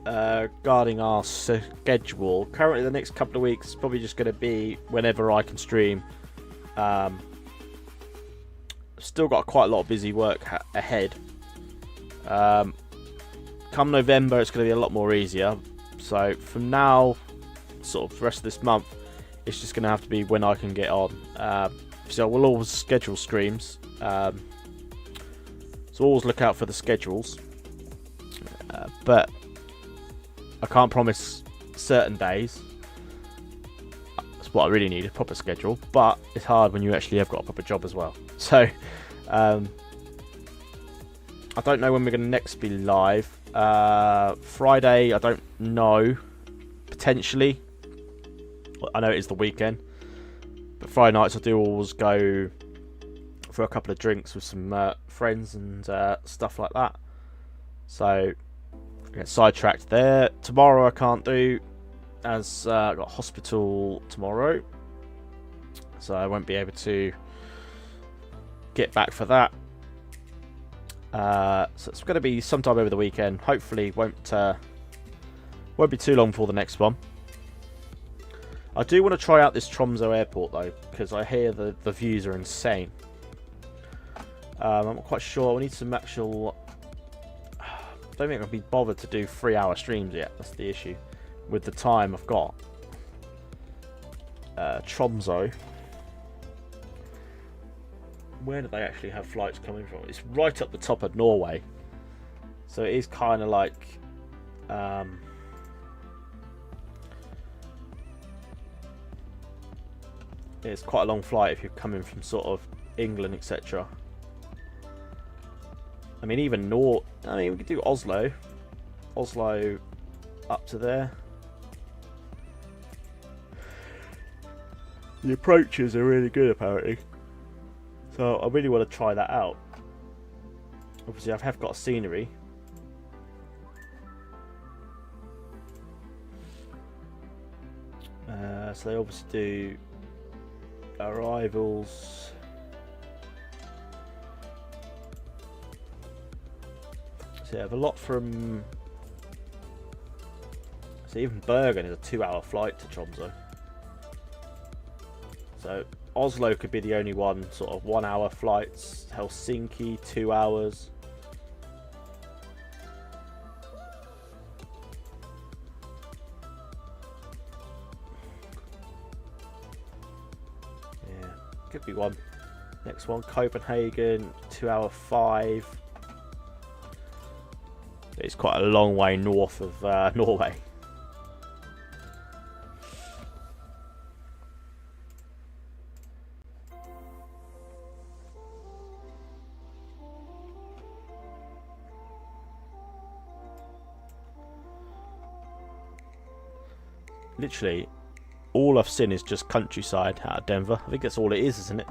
A: regarding our schedule. Currently the next couple of weeks is probably just going to be whenever I can stream. Still got quite a lot of busy work ahead. Come November it's going to be a lot more easier. So from now, sort of the rest of this month, it's just going to have to be when I can get on. So we'll always schedule streams. So always look out for the schedules. But I can't promise certain days. That's what I really need, a proper schedule. But it's hard when you actually have got a proper job as well. So I don't know when we're going to next be live. Friday, I don't know. Potentially. I know it is the weekend. But Friday nights I do always go for a couple of drinks with some friends and stuff like that. So, I get sidetracked there. Tomorrow I can't do, as I've got hospital tomorrow. So I won't be able to get back for that. So it's going to be sometime over the weekend. Hopefully won't be too long before the next one. I do want to try out this Tromsø airport though, because I hear the views are insane. I'm not quite sure. We need some actual... I don't think I'll be bothered to do 3-hour streams yet. That's the issue with the time I've got. Tromsø. Where do they actually have flights coming from? It's right up the top of Norway. So it is kind of like... it's quite a long flight if you're coming from sort of England, etc. I mean, even I mean, we could do Oslo. Oslo up to there. The approaches are really good, apparently. So I really want to try that out. Obviously, I have got scenery. So they obviously do arrivals. So you have a lot from... So even Bergen is a 2-hour flight to Tromsø. So Oslo could be the only one, sort of 1-hour flights. Helsinki, 2 hours. Yeah, could be one. Next one, Copenhagen, 2-hour 5. It's quite a long way north of Norway. Literally, all I've seen is just countryside out of Denver. I think that's all it is, isn't it?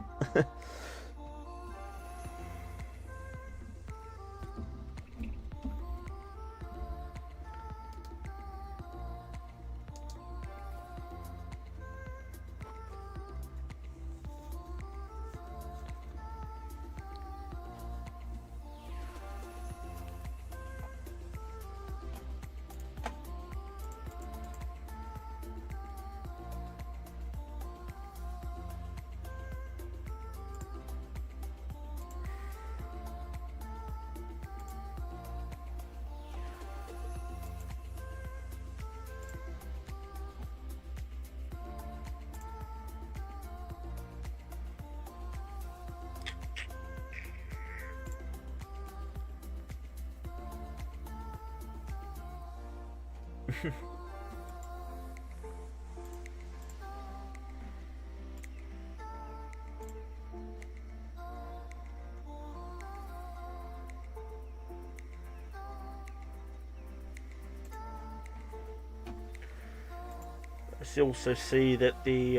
A: I also see that the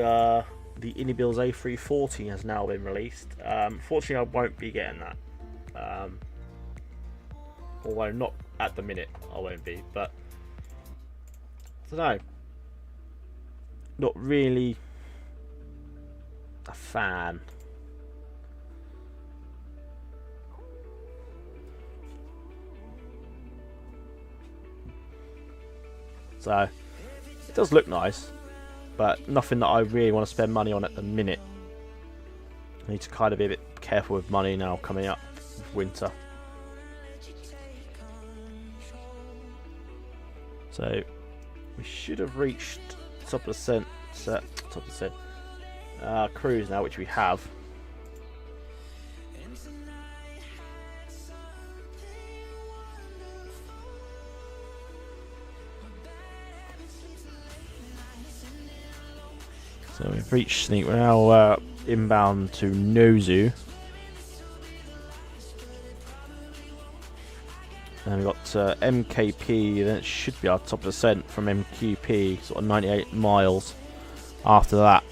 A: inibuilds A340 has now been released. Fortunately, I won't be getting that. Although not at the minute, I won't be. But I don't know. Not really a fan. So it does look nice, but nothing that I really want to spend money on at the minute. I need to kind of be a bit careful with money now coming up with winter. So we should have reached top of the cruise now, which we have. So we've reached, we're now inbound to Nozu. And we've got MKP, then it should be our top descent from MQP, sort of 98 miles after that.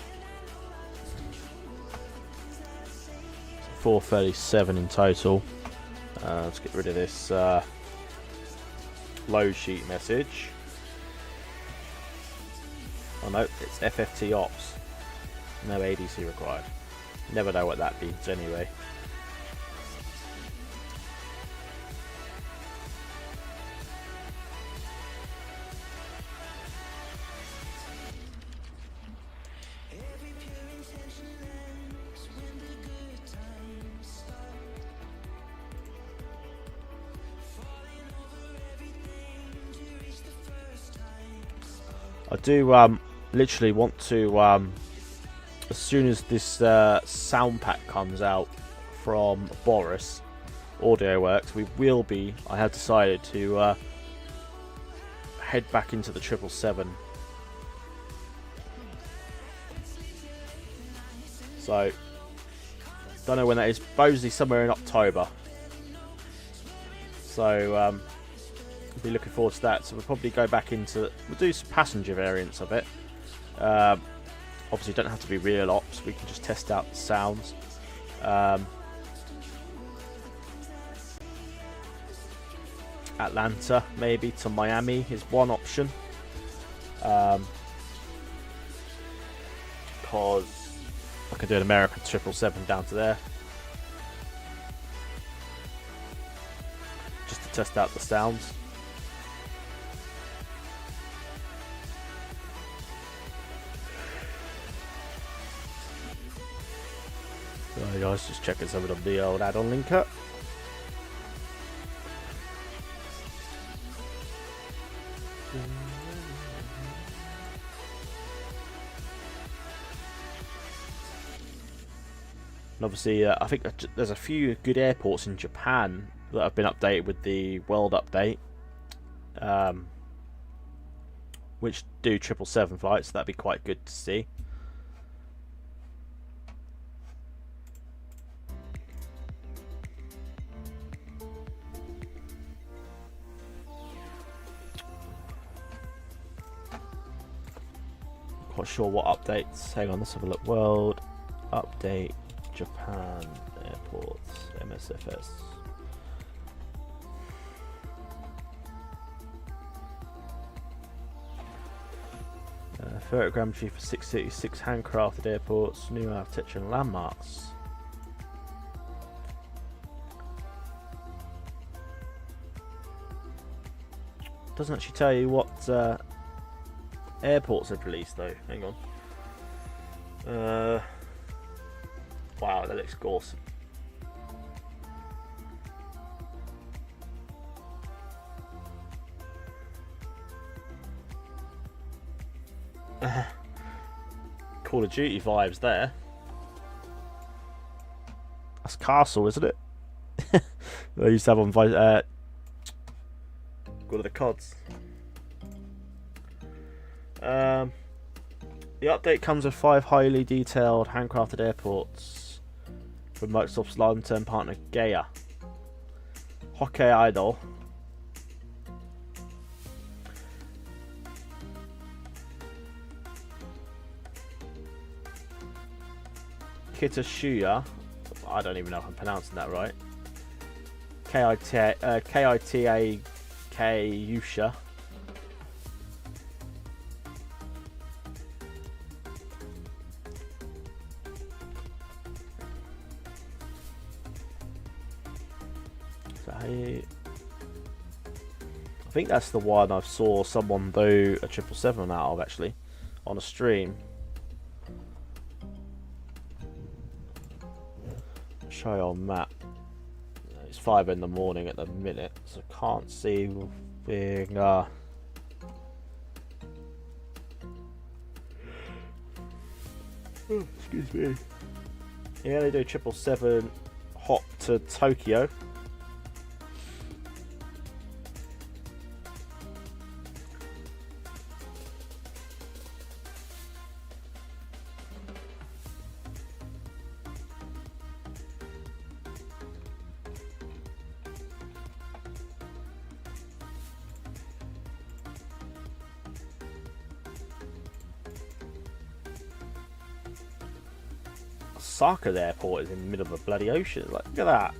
A: 437 in total. Let's get rid of this load sheet message. Oh no, it's FFT ops. No ADC required. Never know what that means anyway. I do literally want to, as soon as this sound pack comes out from Boris Audio Works, I have decided to head back into the 777. So, don't know when that is, supposedly somewhere in October. So, be looking forward to that. So we'll probably go back into, we'll do some passenger variants of it. Obviously don't have to be real ops, we can just test out the sounds. Atlanta maybe to Miami is one option, because I can do an American 777 down to there just to test out the sounds. Alright guys, just checking some of the old add-on linker. And obviously, I think there's a few good airports in Japan that have been updated with the world update, which do 777 flights, so that'd be quite good to see. Quite sure what updates. Hang on, let's have a look. World update, Japan airports, MSFS. Photogrammetry for 636 handcrafted airports, new architecture and landmarks. Doesn't actually tell you what airports have released though. Hang on. Wow, that looks awesome. Call of Duty vibes there. That's Castle, isn't it? I used to have on God of the Cods. The update comes with 5 highly detailed handcrafted airports from Microsoft's long-term partner KIAH. Hokkaido, Kitashuya, I don't even know if I'm pronouncing that right. KITA Yusha. I think that's the one I saw someone do a 777 out of actually on a stream. Show you on map. It's 5 in the morning at the minute, so I can't see being excuse me. Yeah, they do 777 hop to Tokyo. Osaka airport is in the middle of a bloody ocean. Like, look at that.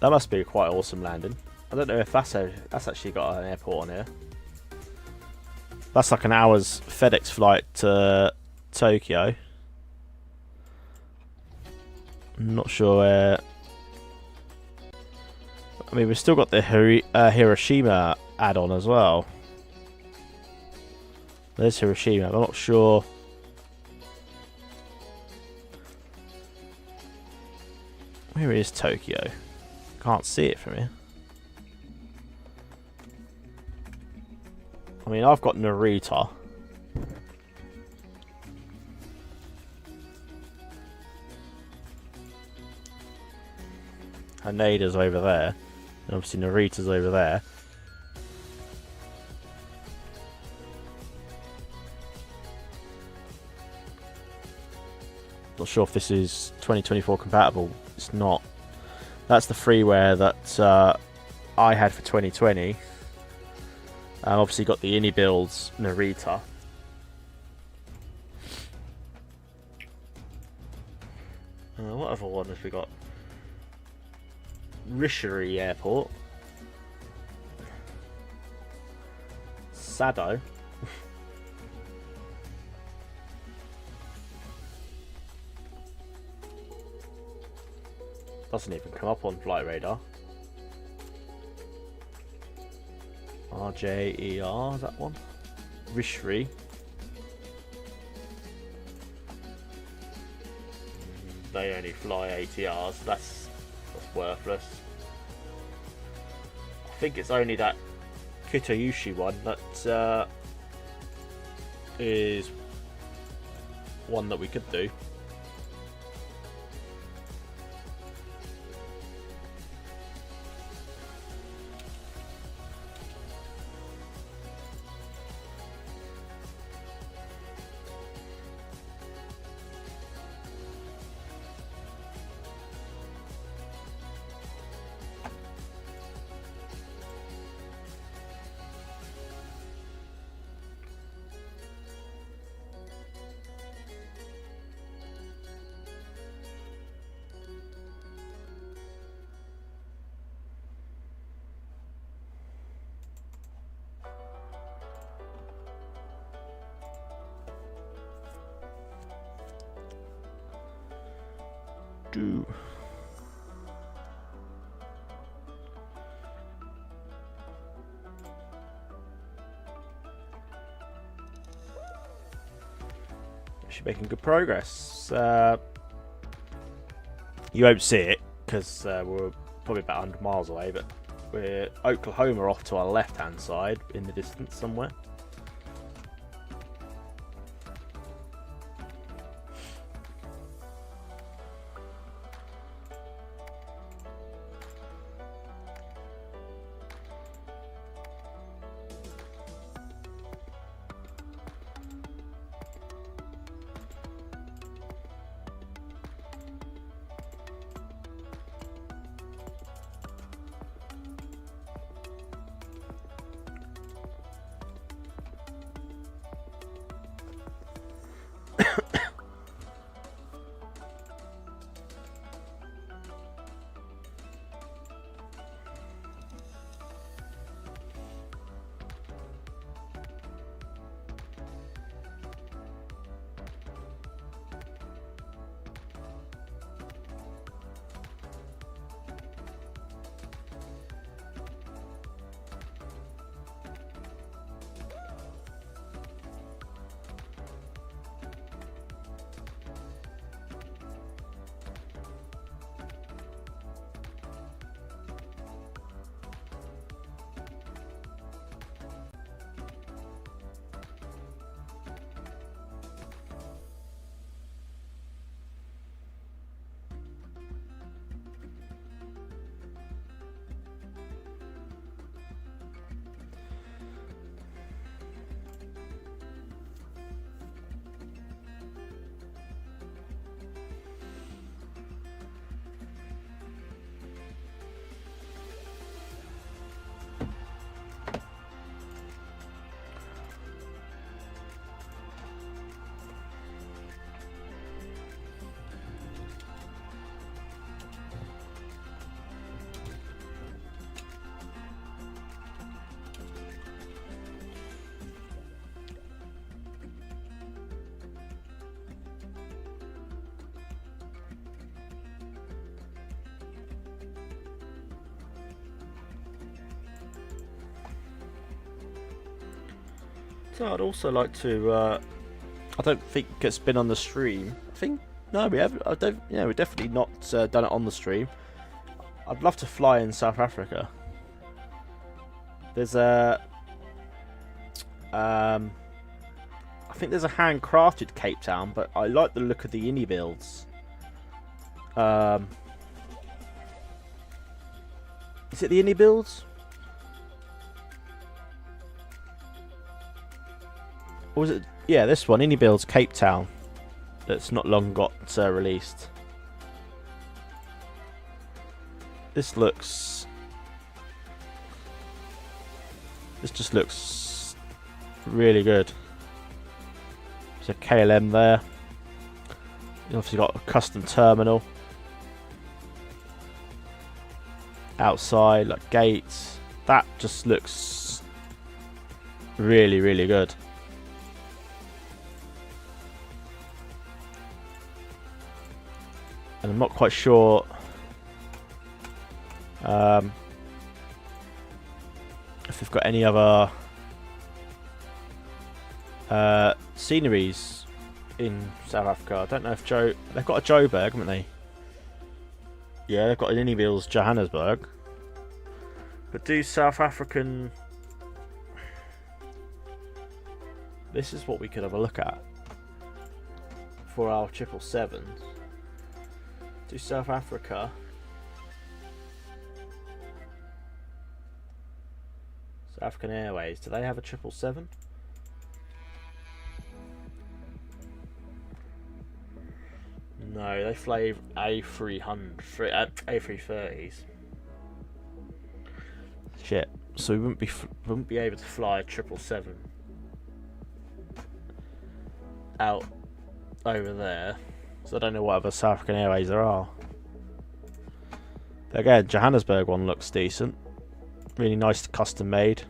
A: That must be a quite awesome landing. I don't know if that's actually got an airport on here. That's like an hour's FedEx flight to Tokyo. I'm not sure where. I mean, we've still got the Hiroshima add-on as well. There's Hiroshima. I'm not sure. Where is Tokyo? Can't see it from here. I mean, I've got Narita. Haneda's over there. And obviously Narita's over there. Not sure if this is 2024 compatible. It's not. That's the freeware that I had for 2020. Obviously got the inibuilds Narita. What other one have we got? Rishiri Airport. Sado. Doesn't even come up on flight radar. RJER, is that one? Rishiri. They only fly ATRs, that's worthless. I think it's only that Kitayushi one that is one that we could do. Do. Actually making good progress. You won't see it because we're probably about 100 miles away, but we're Oklahoma off to our left hand side in the distance somewhere. So I'd also like to. I don't think it's been on the stream. I think no, we have. I don't. Yeah, we've definitely not done it on the stream. I'd love to fly in South Africa. There's a. I think there's a handcrafted Cape Town, but I like the look of the inibuilds. Is it the inibuilds? Or was it? Yeah, this one, inibuilds Cape Town. That's not long got released. This looks. This just looks really good. There's a KLM there. You obviously got a custom terminal. Outside, like gates. That just looks really, really good. And I'm not quite sure if they've got any other sceneries in South Africa. I don't know if they've got a Joburg, haven't they? Yeah, they've got an inibuilds Johannesburg. But do South African... This is what we could have a look at for our 777s. Do South Africa. South African Airways. Do they have a 777? No, they fly A330s. Shit. So we wouldn't be able to fly a 777 out over there. So I don't know what other South African Airways there are. But again, Johannesburg one looks decent. Really nice, custom made.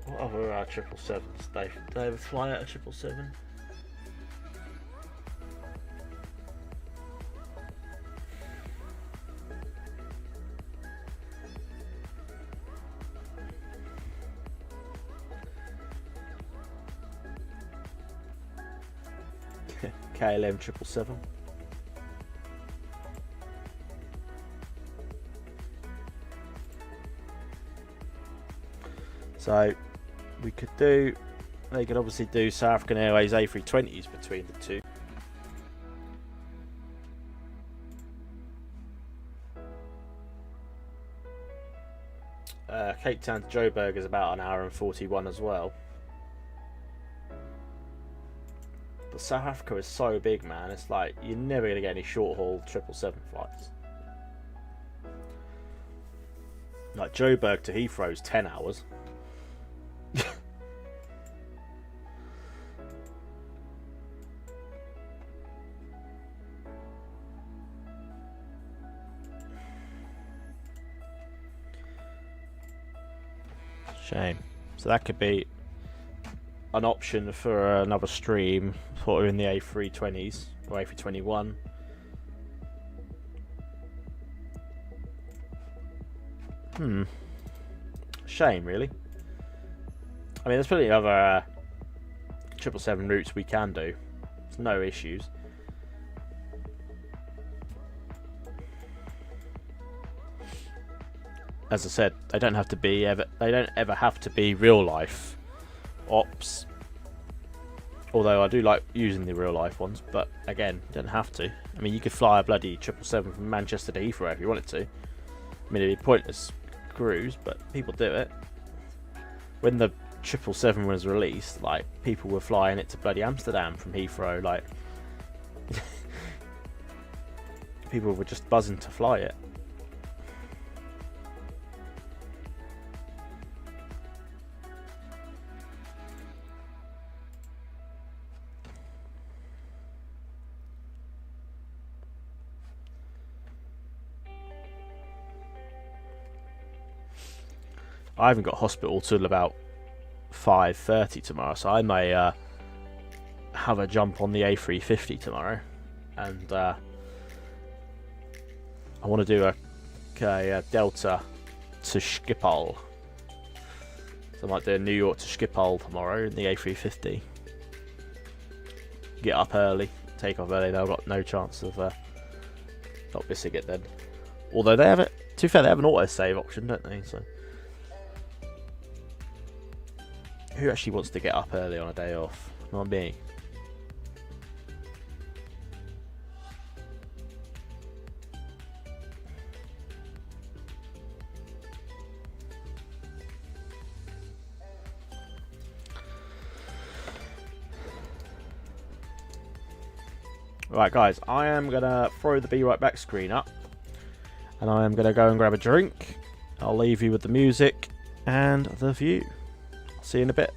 A: What other 777s? Do they ever fly out a 777? KLM 777. So we could do. They could obviously do South African Airways A320s between the two. Cape Town to Joburg is about an hour and 41 as well. But South Africa is so big, man. It's like you're never going to get any short haul 777 flights. Like Joburg to Heathrow is 10 hours. Shame. So that could be an option for another stream for in the A320s or A321. Shame, really. I mean, there's plenty of other 777 routes we can do. There's no issues. As I said, they don't have to be ever. They don't ever have to be real life ops. Although I do like using the real life ones, but again, you don't have to. I mean, you could fly a bloody 777 from Manchester to Heathrow if you wanted to. I mean, it'd be pointless cruise, but people do it. When the 777 was released, like, people were flying it to bloody Amsterdam from Heathrow. Like, people were just buzzing to fly it. I haven't got hospital till about 5:30 tomorrow, so I may have a jump on the A350 tomorrow, and I want to do a Delta to Schiphol. So I might do a New York to Schiphol tomorrow in the A350. Get up early, take off early. I've got no chance of not missing it then. Although they have it. To be fair, they have an auto-save option, don't they? So, who actually wants to get up early on a day off? Not me. Right, guys, I am going to throw the Be Right Back screen up. And I am going to go and grab a drink. I'll leave you with the music and the view. See you in a bit.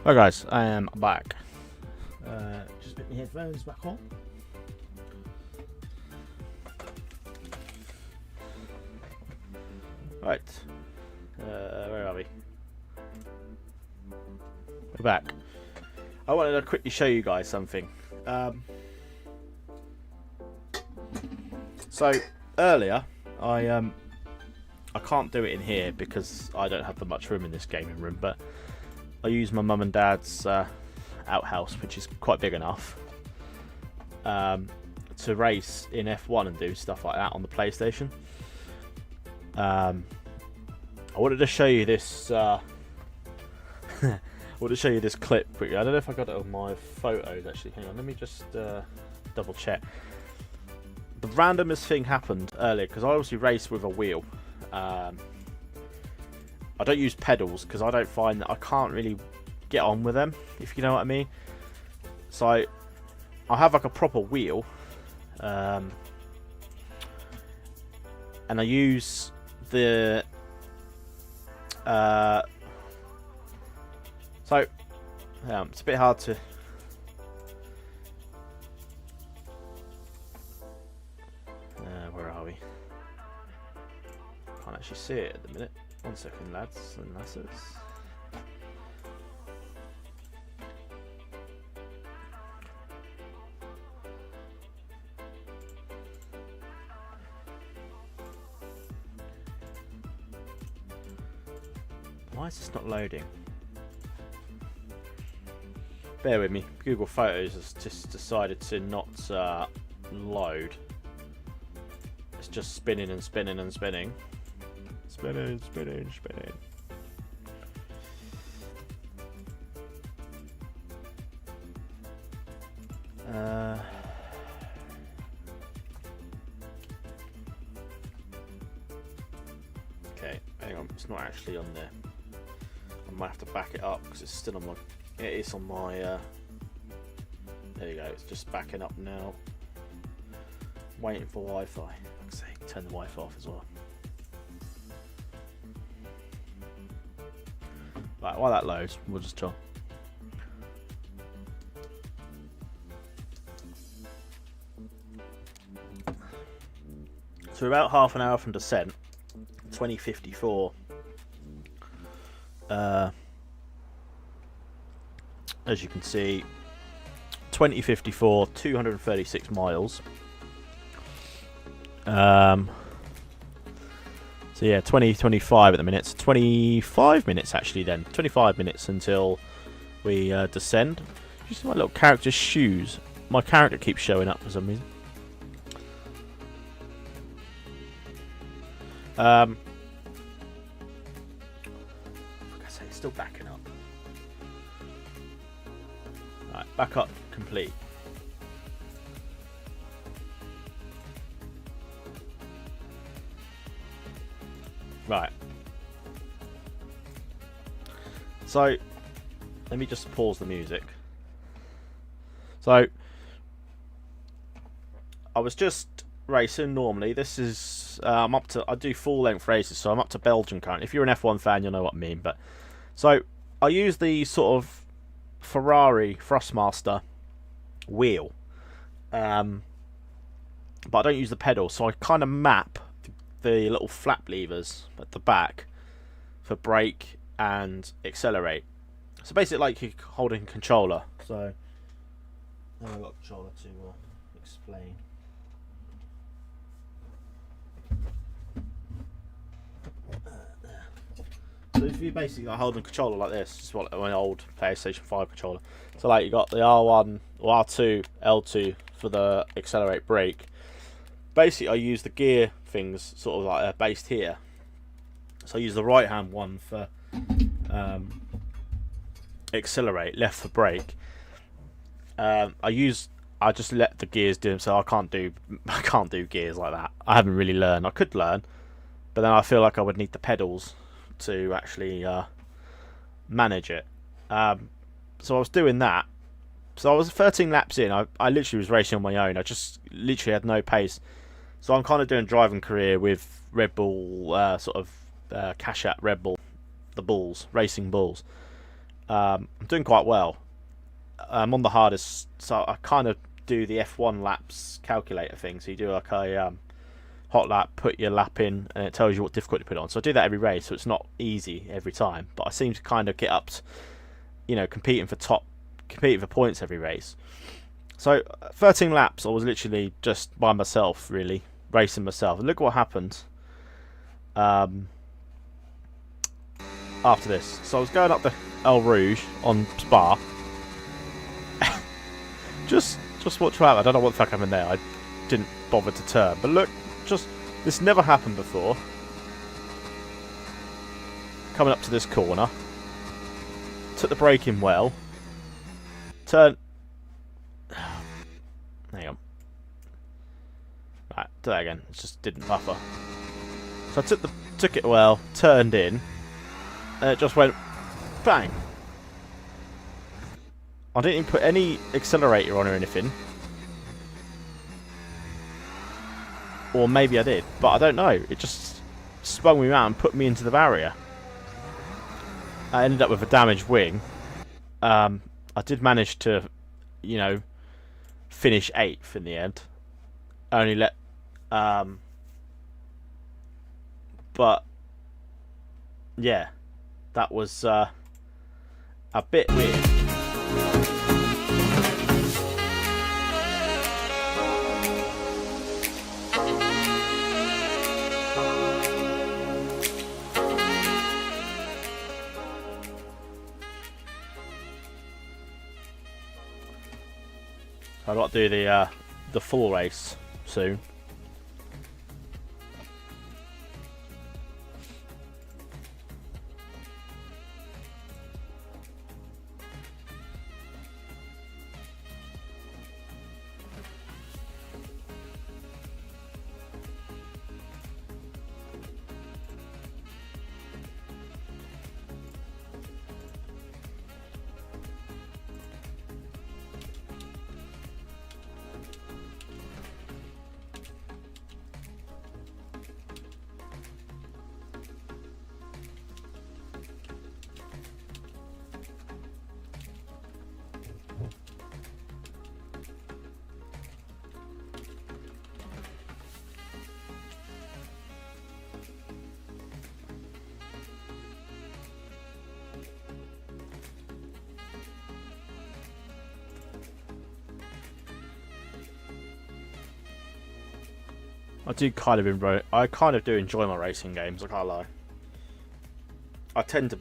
A: Hi guys, I am back. Just put my headphones back on. Right, where are we? We're back. I wanted to quickly show you guys something. So earlier, I can't do it in here because I don't have that much room in this gaming room, but I use my mum and dad's outhouse, which is quite big enough, to race in F1 and do stuff like that on the PlayStation. I wanted to show you this. I wanted to show you this clip quickly. I don't know if I got it on my photos actually. Hang on, let me just double check. The randomest thing happened earlier because I obviously race with a wheel. I don't use pedals because I don't find that I can't really get on with them, if you know what I mean. So I have like a proper wheel, and I use the so it's a bit hard to where are we? Can't actually see it at the minute. 1 second, lads and lasses. Why is this not loading? Bear with me. Google Photos has just decided to not load. It's just spinning and spinning and spinning. Spinning, spinning, spinning. Okay, hang on. It's not actually on there. I might have to back it up because it's still on my. It is on my. There you go. It's just backing up now. Waiting for Wi-Fi. Like I say, turn the Wi-Fi off as well. Right, while that loads, we'll just talk. So we're about half an hour from descent, 2054. As you can see, 2054, 236 miles. So yeah, 2025 at the minute. So 25 minutes actually then. 25 minutes until we descend. You see my little character's shoes? My character keeps showing up for some reason. Like I say, it's still backing up. Right, back up complete. Right. So, let me just pause the music. So, I was just racing normally. This is, I'm up to, I do full length races, so I'm up to Belgium currently. If you're an F1 fan, you'll know what I mean. But, so, I use the sort of Ferrari Thrustmaster wheel. But I don't use the pedal, so I kind of map the little flap levers at the back for brake and accelerate. So basically like you're holding a controller. So I've got a controller to explain. So if you basically like holding a controller like this, it's what an old PlayStation 5 controller. So like you got the R1 or R2, L2 for the accelerate brake. Basically I use the gear things sort of like based here. So I use the right hand one for accelerate, left for brake. I just let the gears do them, so I can't do gears like that. I haven't really learned. I could learn, but then I feel like I would need the pedals to actually manage it. So I was doing that. So I was 13 laps in. I literally was racing on my own. I just literally had no pace. So I'm kind of doing driving career with Red Bull, sort of cash at Red Bull, the Bulls, racing Bulls. I'm doing quite well. I'm on the hardest, so I kind of do the F1 laps calculator thing. So you do like a hot lap, put your lap in, and it tells you what difficulty to put it on. So I do that every race, so it's not easy every time. But I seem to kind of get up to, you know, competing for points every race. So 13 laps, I was literally just by myself, really racing myself. And look what happened after this. So I was going up the El Rouge on Spa. just watch what happened. I don't know what the fuck happened there. I didn't bother to turn. But look, this never happened before. Coming up to this corner. Took the brake in well. Turn. Hang on. Right, do that again. It just didn't buffer. So I took it well, turned in, and it just went bang. I didn't even put any accelerator on or anything. Or maybe I did, but I don't know. It just spun me around and put me into the barrier. I ended up with a damaged wing. I did manage to, you know, finish 8th in the end. Only let... but, yeah. That was a bit weird. I've got to do the full race soon. I kind of do enjoy my racing games. I can't lie. I tend to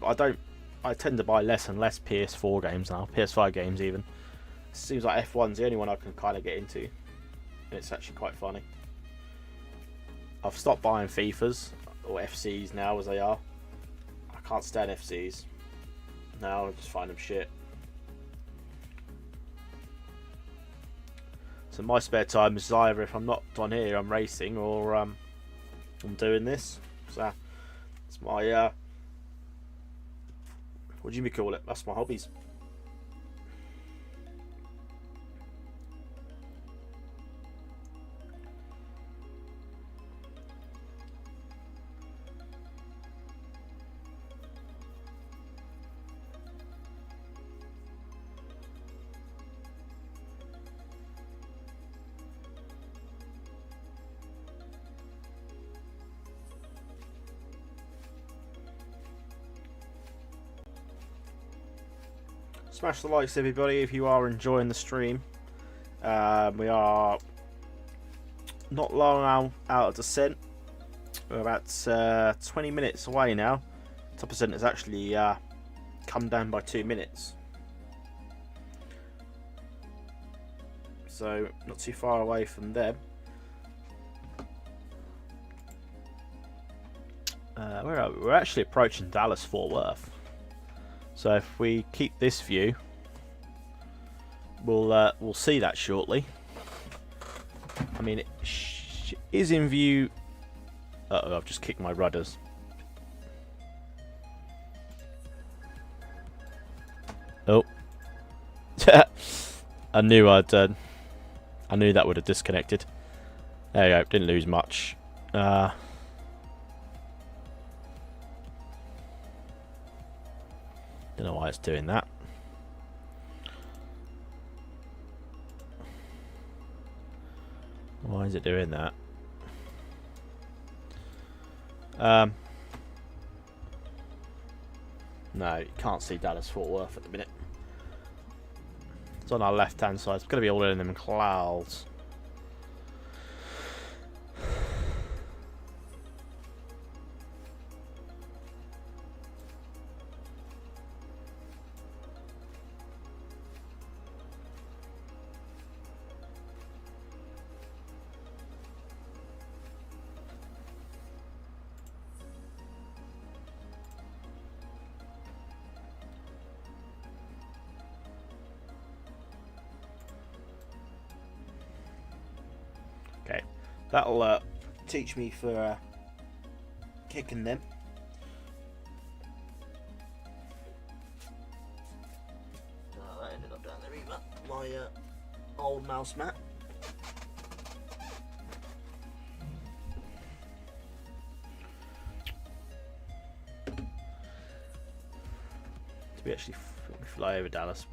A: buy less and less PS4 games now, PS5 games even. It seems like F1's the only one I can kind of get into. And it's actually quite funny. I've stopped buying FIFAs or FCs now as they are. I can't stand FCs. Now I just find them shit. So my spare time is either if I'm not on here, I'm racing, or I'm doing this. So it's my what do you call it? That's my hobbies. Smash the likes, everybody, if you are enjoying the stream. We are not long out of descent. We're about 20 minutes away now. Top percent has actually come down by 2 minutes. So, not too far away from them. Where are we? We're actually approaching Dallas Fort Worth. So if we keep this view, we'll see that shortly. I mean, it is in view. Uh-oh, I've just kicked my rudders. Oh, I knew that would have disconnected. There you go. Didn't lose much. Don't know why it's doing that. Why is it doing that? No, you can't see Dallas Fort Worth at the minute. It's on our left hand side. It's going to be all in them clouds. Okay, that'll teach me for kicking them. That ended up down there either. My old mouse mat. To be actually fly over Dallas.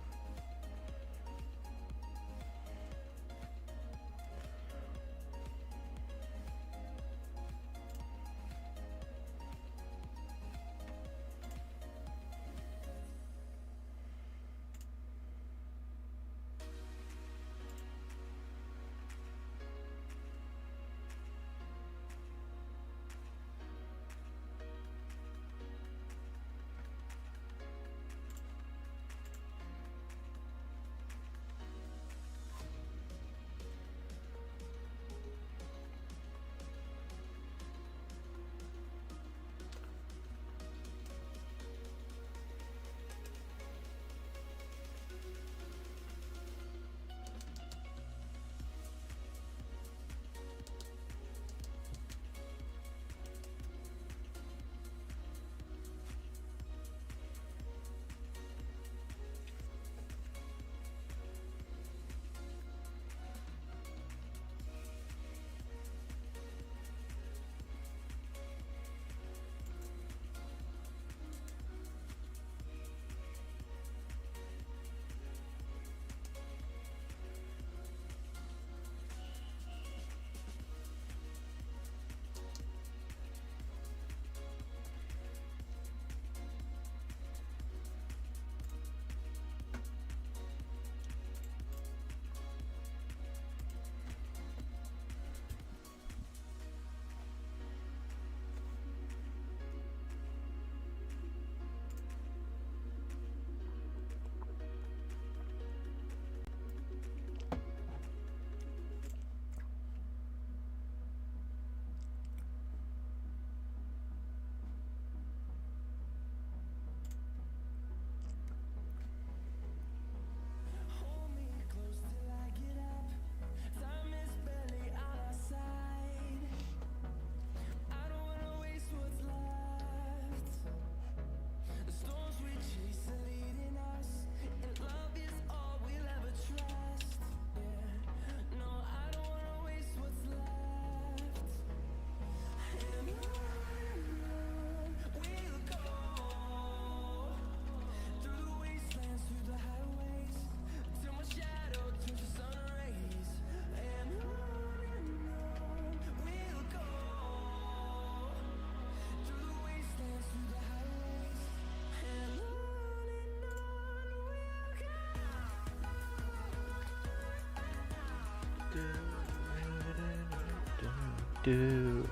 A: Do.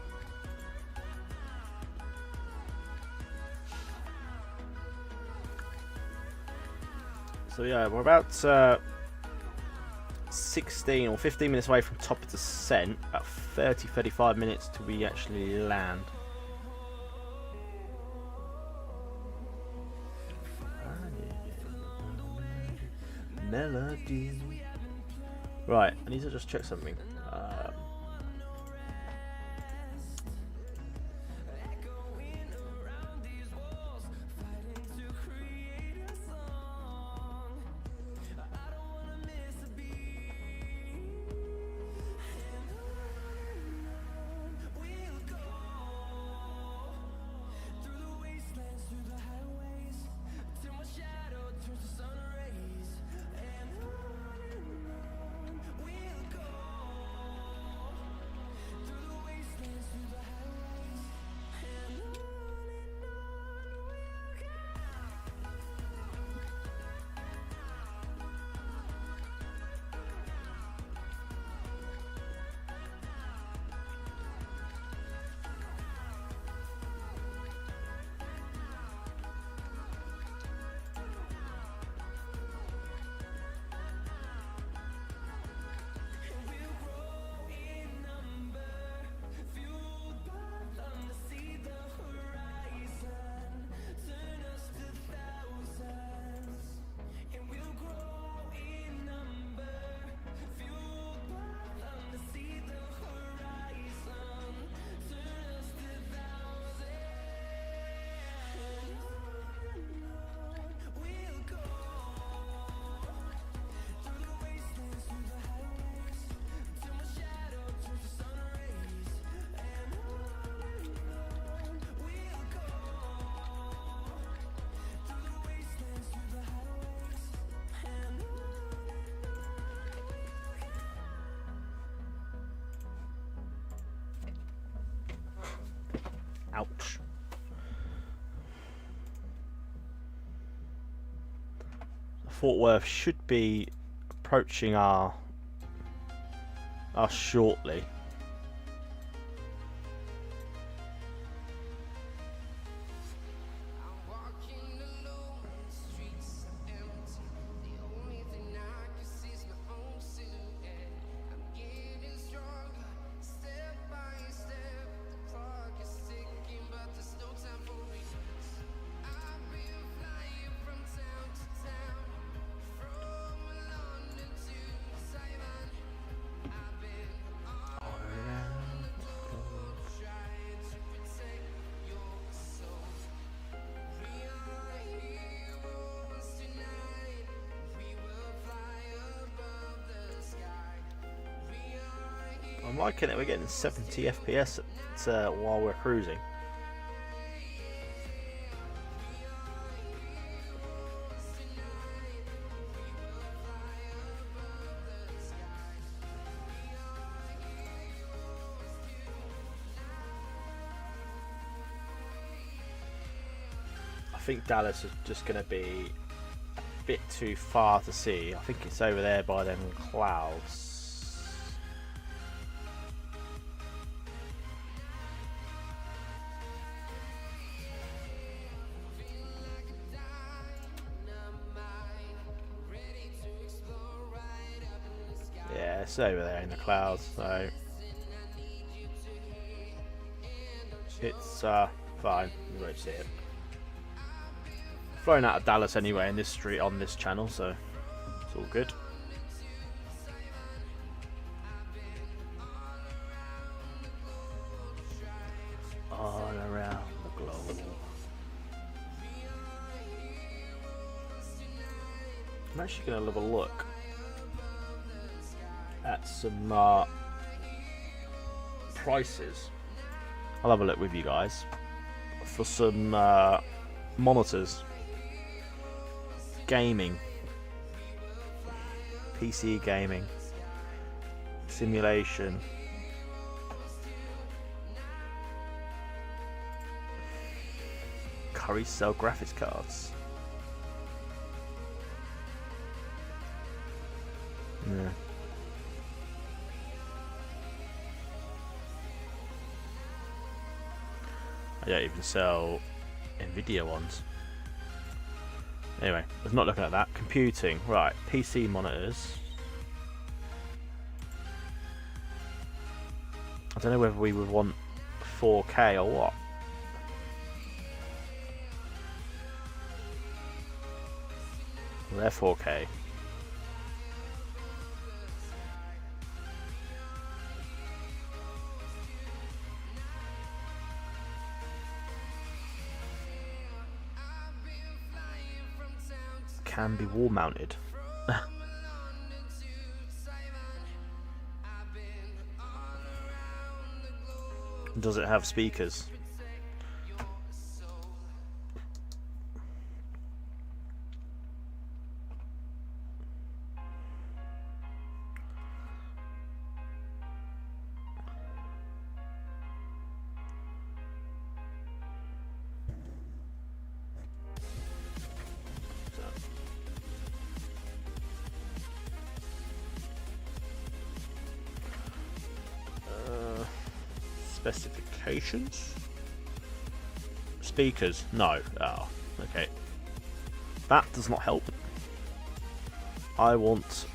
A: So yeah, we're about 16 or 15 minutes away from top of descent. About 30-35 minutes till we actually land. Melody. Right, I need to just check something. Fort Worth should be approaching us shortly. I'm liking it. We're getting 70 FPS while we're cruising. I think Dallas is just going to be a bit too far to see. I think it's over there by them clouds. Yeah, it's over there in the clouds, so it's fine. You won't see it. Flown out of Dallas anyway in this street on this channel, so it's all good. All around the globe. I'm actually going to have a look at some prices. I'll have a look with you guys for some monitors, gaming, PC gaming, simulation, Curry Cell graphics cards. Yeah. I don't even sell NVIDIA ones. Anyway, let's not look at that. Computing, right, PC monitors. I don't know whether we would want 4K or what. Well, they're 4K. Can be wall mounted. Does it have speakers? Specifications? Speakers? No. Oh, okay. That does not help. I want...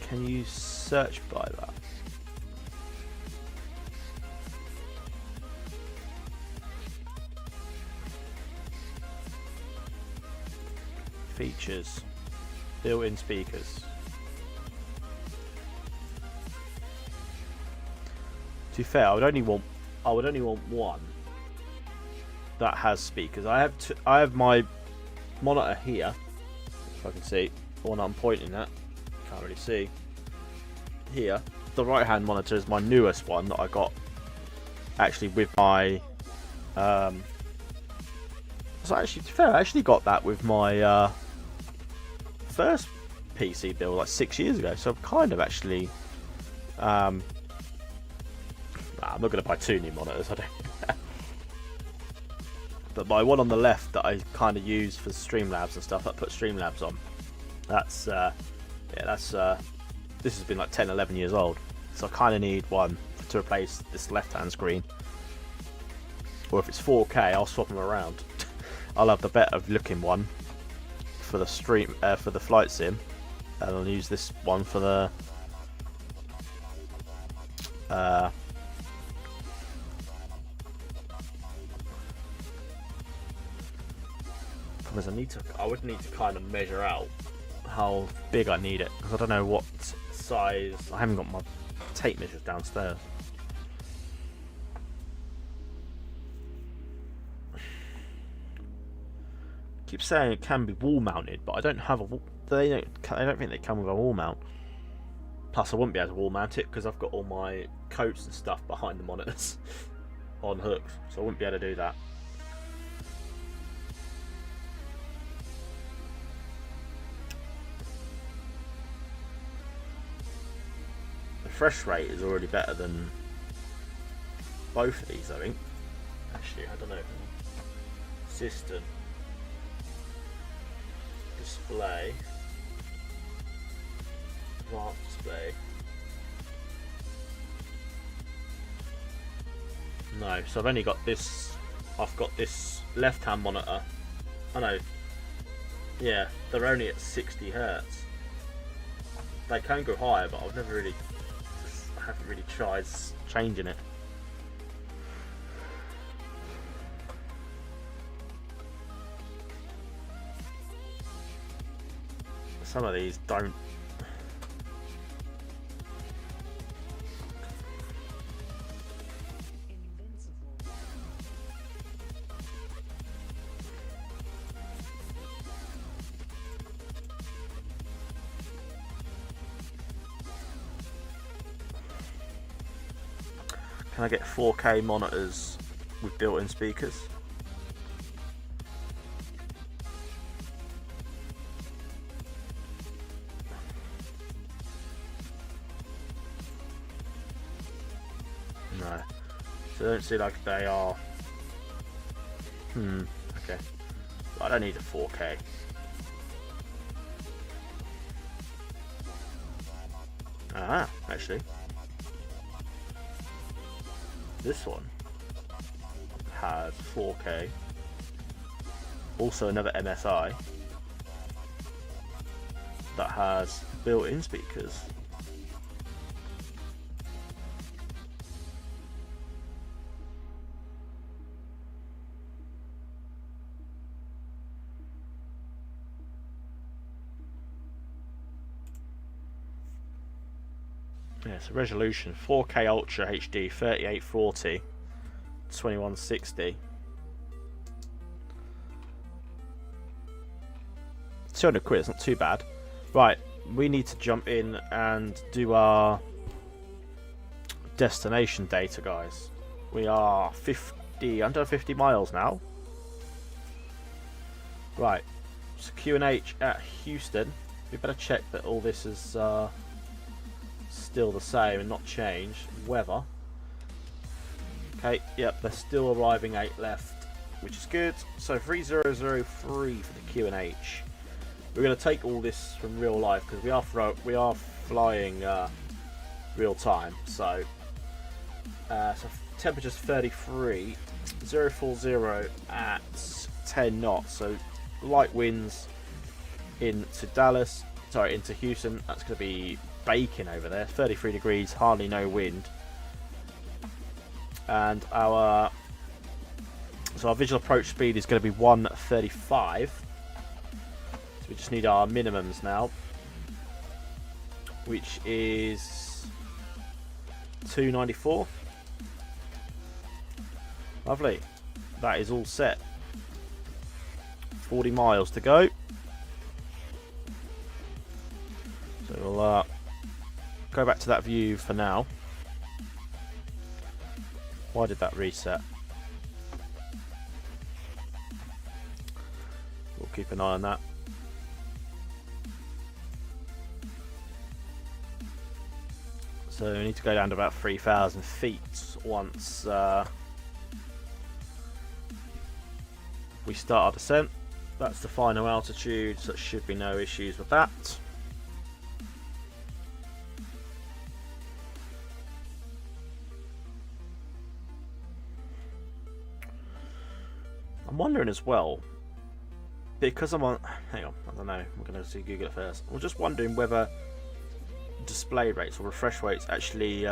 A: Can you search by that? Features. Built-in speakers. To be fair, I would only want one that has speakers. I have my monitor here, if I can see, the one I'm pointing at. Can't really see. Here, the right-hand monitor is my newest one that I got actually with my. So actually, to be fair, I actually got that with my first PC build like 6 years ago. So I've kind of actually. I'm not going to buy 2 new monitors, I don't. But my one on the left that I kind of use for Streamlabs and stuff, that put Streamlabs on, that's this has been like 10, 11 years old. So I kind of need one to replace this left-hand screen. Or if it's 4K, I'll swap them around. I'll have the better looking one for the for the flight sim, and I'll use this one for the because I would need to kind of measure out how big I need it, because I don't know what size. I haven't got my tape measures downstairs. Keep saying it can be wall mounted, but I don't have a wall. I don't think they come with a wall mount. Plus, I wouldn't be able to wall mount it because I've got all my coats and stuff behind the monitors on hooks, so I wouldn't be able to do that. The refresh rate is already better than both of these, I think. Actually, I don't know. System. Display. Advanced display. No, so I've only got this. I've got this left-hand monitor. I know. Yeah, they're only at 60 Hertz. They can go higher, but I've never really, I haven't really tried changing it. Some of these don't. Can I get 4K monitors with built-in speakers? No. So I don't see like they are. Okay. I don't need a 4K. Ah, actually. This one has 4K. Also another MSI that has built-in speakers. Yeah, so resolution 4K Ultra HD 3840 2160. 200 quid, it's not too bad. Right, we need to jump in and do our destination data, guys. We are under 50 miles now. Right, so QNH at Houston. We better check that all this is still the same and not changed. Weather. Okay, yep, they're still arriving 8 left, which is good. So 3003 for the QNH. We're going to take all this from real life because we are flying real time. So temperature's 33, 040 at 10 knots. So light winds into into Houston. That's going to be baking over there. 33 degrees, hardly no wind. And our visual approach speed is going to be 135. So we just need our minimums now, which is 294. Lovely. That is all set. 40 miles to go. So we'll go back to that view for now. Why did that reset? We'll keep an eye on that. So we need to go down to about 3,000 feet once we start our descent. That's the final altitude, so there should be no issues with that. I'm wondering as well, because I'm on, hang on, I don't know, I'm going to see Google it first. I'm just wondering whether display rates or refresh rates actually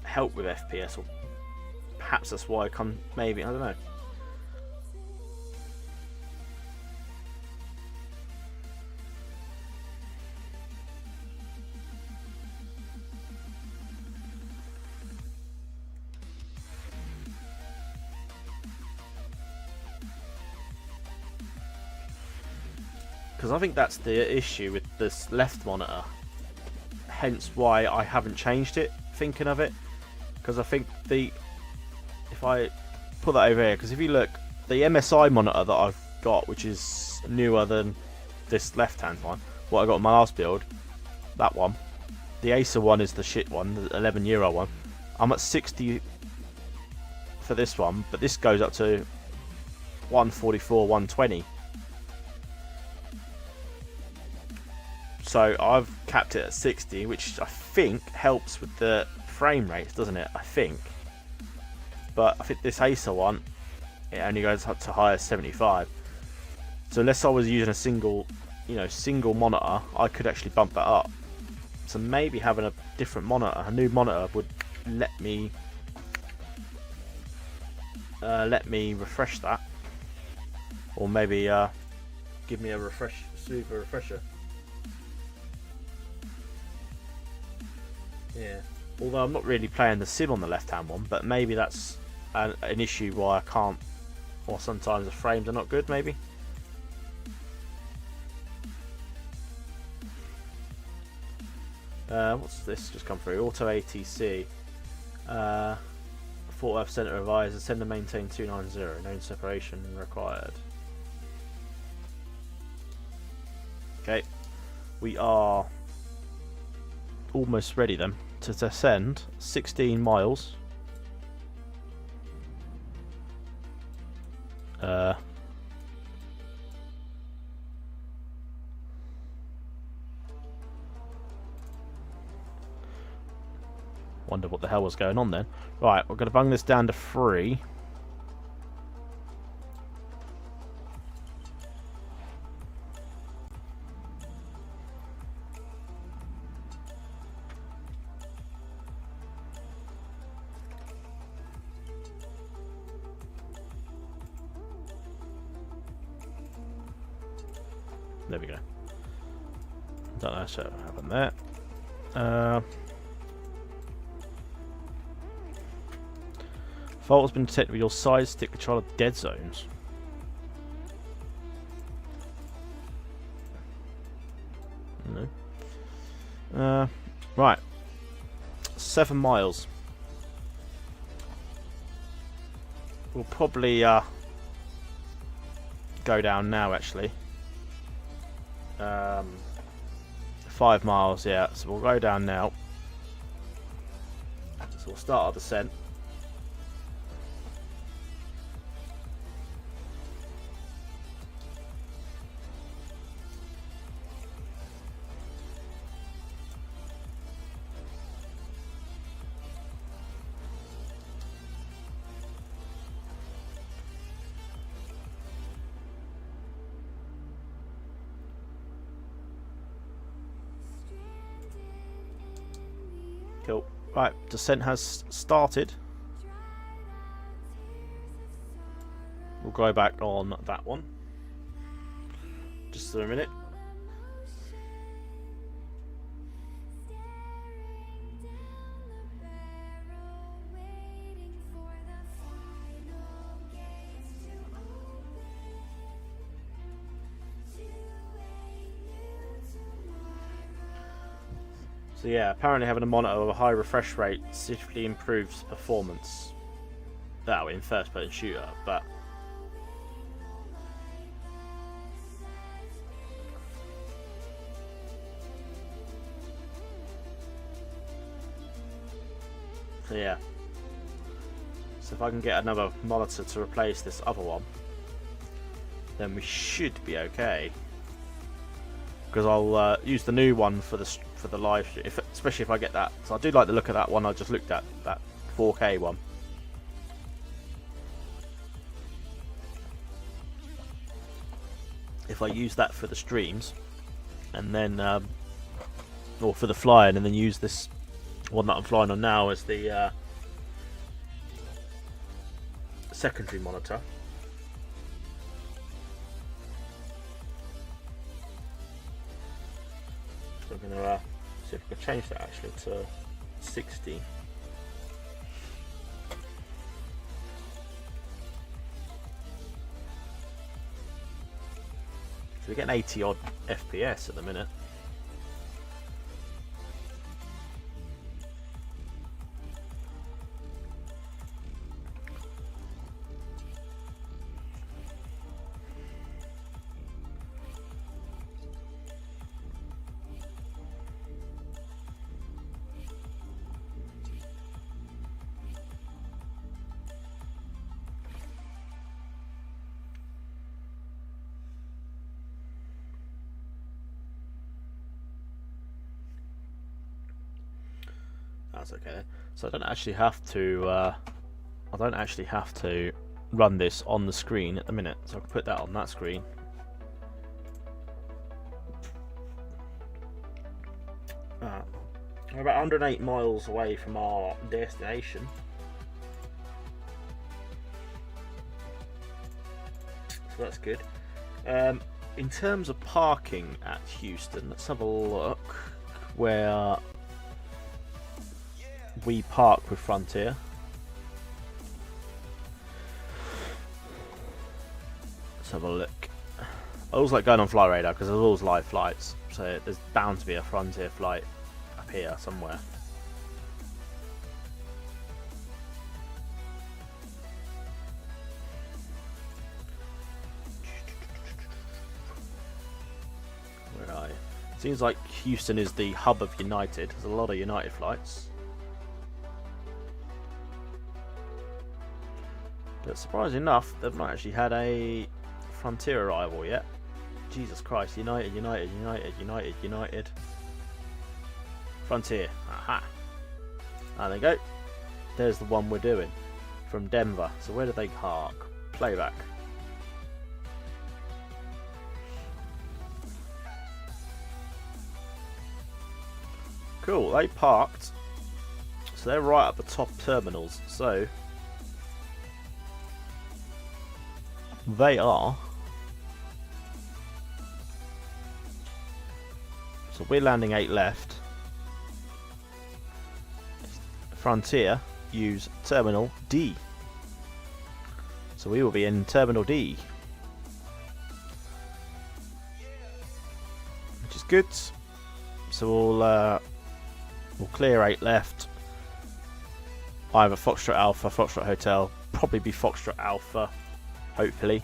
A: help with FPS, or perhaps that's why I come, maybe, I don't know. Because I think that's the issue with this left monitor, hence why I haven't changed it, thinking of it. Because I think if I put that over here, because if you look, the MSI monitor that I've got, which is newer than this left hand one, what I got in my last build, that one, the Acer one is the shit one, the 11-year-old one. I'm at 60 for this one, but this goes up to 144, 120. So I've capped it at 60, which I think helps with the frame rates, doesn't it? I think. But I think this Acer one, it only goes up to higher 75. So unless I was using a single monitor, I could actually bump that up. So maybe having a different monitor, a new monitor, would let me refresh that, or maybe give me a super refresher. Yeah, although I'm not really playing the sim on the left-hand one, but maybe that's an issue why I can't, or sometimes the frames are not good, maybe. What's this just come through? Auto ATC. Fort Worth Centre advisor, send and maintain 290, known separation required. Okay, we are almost ready then to descend 16 miles. Wonder what the hell was going on then. Right, we're going to bung this down to 3. There we go. Don't know what happened there. Fault has been detected with your side stick controller dead zones. No. Right. 7 miles. We'll probably go down now, actually. 5 miles, yeah. So we'll go down now. So we'll start our descent. Cool. Right, descent has started. We'll go back on that one. Just for a minute. So yeah, apparently having a monitor with a high refresh rate significantly improves performance. That in first-person shooter, but so yeah. So if I can get another monitor to replace this other one, then we should be okay. Because I'll use the new one for the live, especially if I get that. So I do like the look of that one I just looked at, that 4K one. If I use that for the streams, and then or for the flying, and then use this one that I'm flying on now as the secondary monitor. So I'm going to see if I can change that actually to 60. So we're getting 80 odd FPS at the minute. That's okay. So I don't actually have to run this on the screen at the minute. So I can put that on that screen. We're about 108 miles away from our destination. So that's good. In terms of parking at Houston, let's have a look where we park with Frontier. Let's have a look. I always like going on Flight Radar because there's always live flights, so there's bound to be a Frontier flight up here somewhere. Where are you? Seems like Houston is the hub of United. There's a lot of United flights. But surprisingly enough, they've not actually had a Frontier arrival yet. Jesus Christ, United. Frontier. Aha. There they go. There's the one we're doing. From Denver. So where do they park? Playback. Cool, they parked. So they're right at the top terminals. So they are. So we're landing 8 left. Frontier use Terminal D. So we will be in Terminal D. Which is good. So we'll clear 8 left. Either Foxtrot Alpha, Foxtrot Hotel. Probably be Foxtrot Alpha. Hopefully.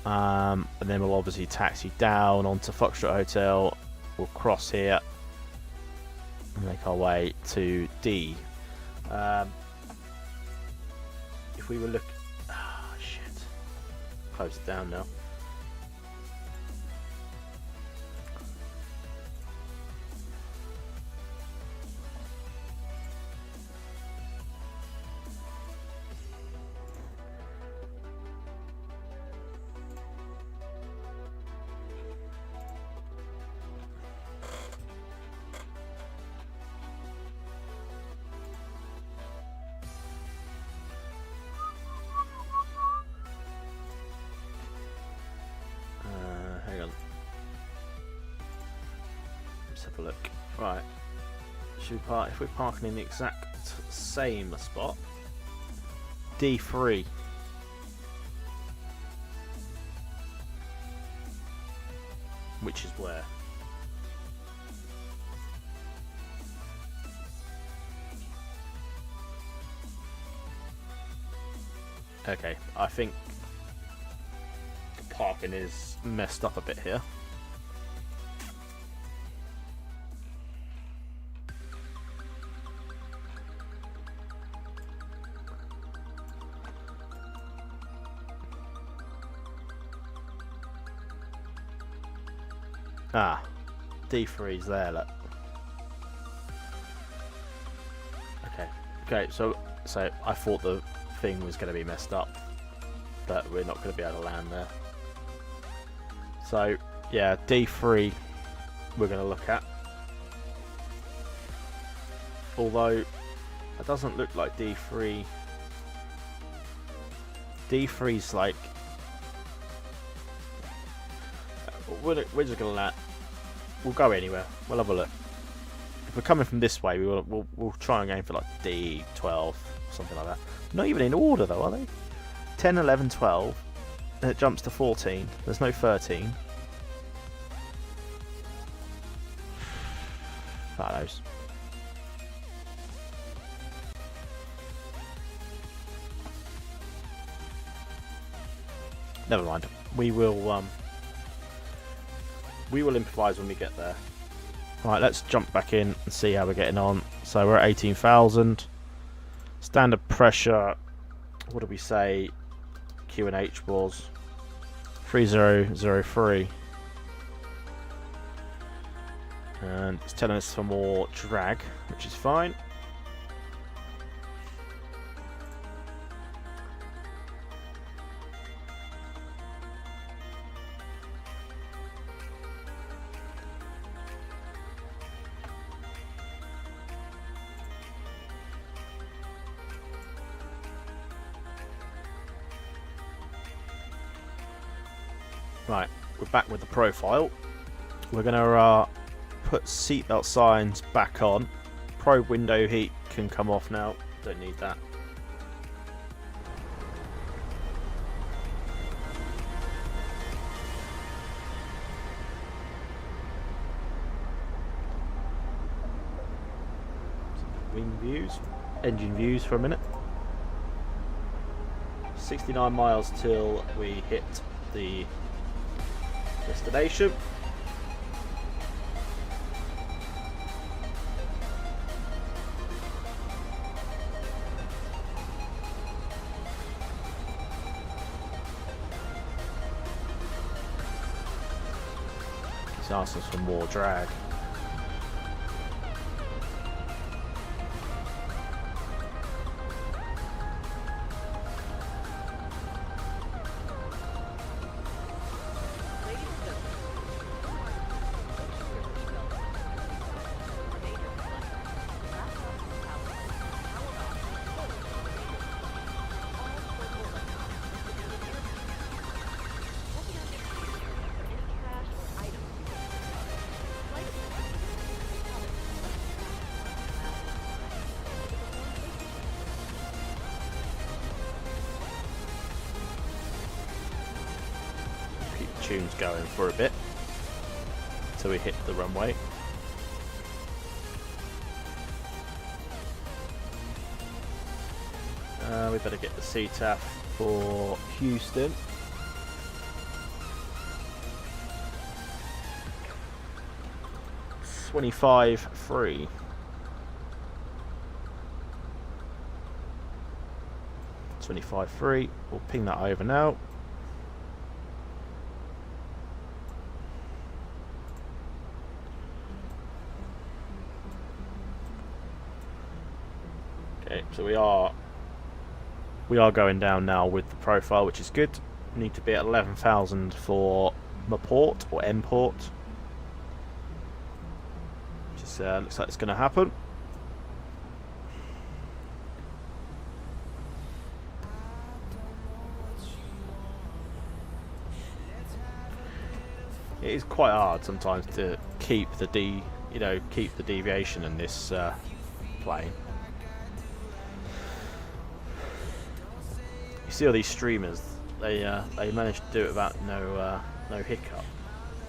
A: And then we'll obviously taxi down onto Foxtrot Hotel. We'll cross here and make our way to D. If we were looking, shit, close it down now. Have a look. Right. Should we park? If we're parking in the exact same spot, D3. Which is where? Okay, I think the parking is messed up a bit here. Ah, D3's there, look. Okay, so I thought the thing was going to be messed up, but we're not going to be able to land there. So, yeah, D3 we're going to look at. Although, it doesn't look like D3. D3's like... We're just going to land. We'll go anywhere. We'll have a look. If we're coming from this way, we'll try and aim for like D12 or something like that. Not even in order though, are they? 10, 11, 12. Then it jumps to 14. There's no 13. That knows. Never mind. We will improvise when we get there. Right, let's jump back in and see how we're getting on. So we're at 18,000. Standard pressure, what did we say QNH was? 3003. And it's telling us for more drag, which is fine. Right, we're back with the profile. We're going to put seatbelt signs back on. Probe window heat can come off now. Don't need that. Wing views, engine views for a minute. 69 miles till we hit the destination. He's asking for more drag. Tunes going for a bit till we hit the runway. We better get the CTAF for Houston. It's 25.3. 25.3. We'll ping that over now. So we are going down now with the profile, which is good. We need to be at 11,000 for my port or M port. Just looks like it's going to happen. It is quite hard sometimes to keep the deviation in this plane. You see all these streamers, they manage to do it without no hiccup,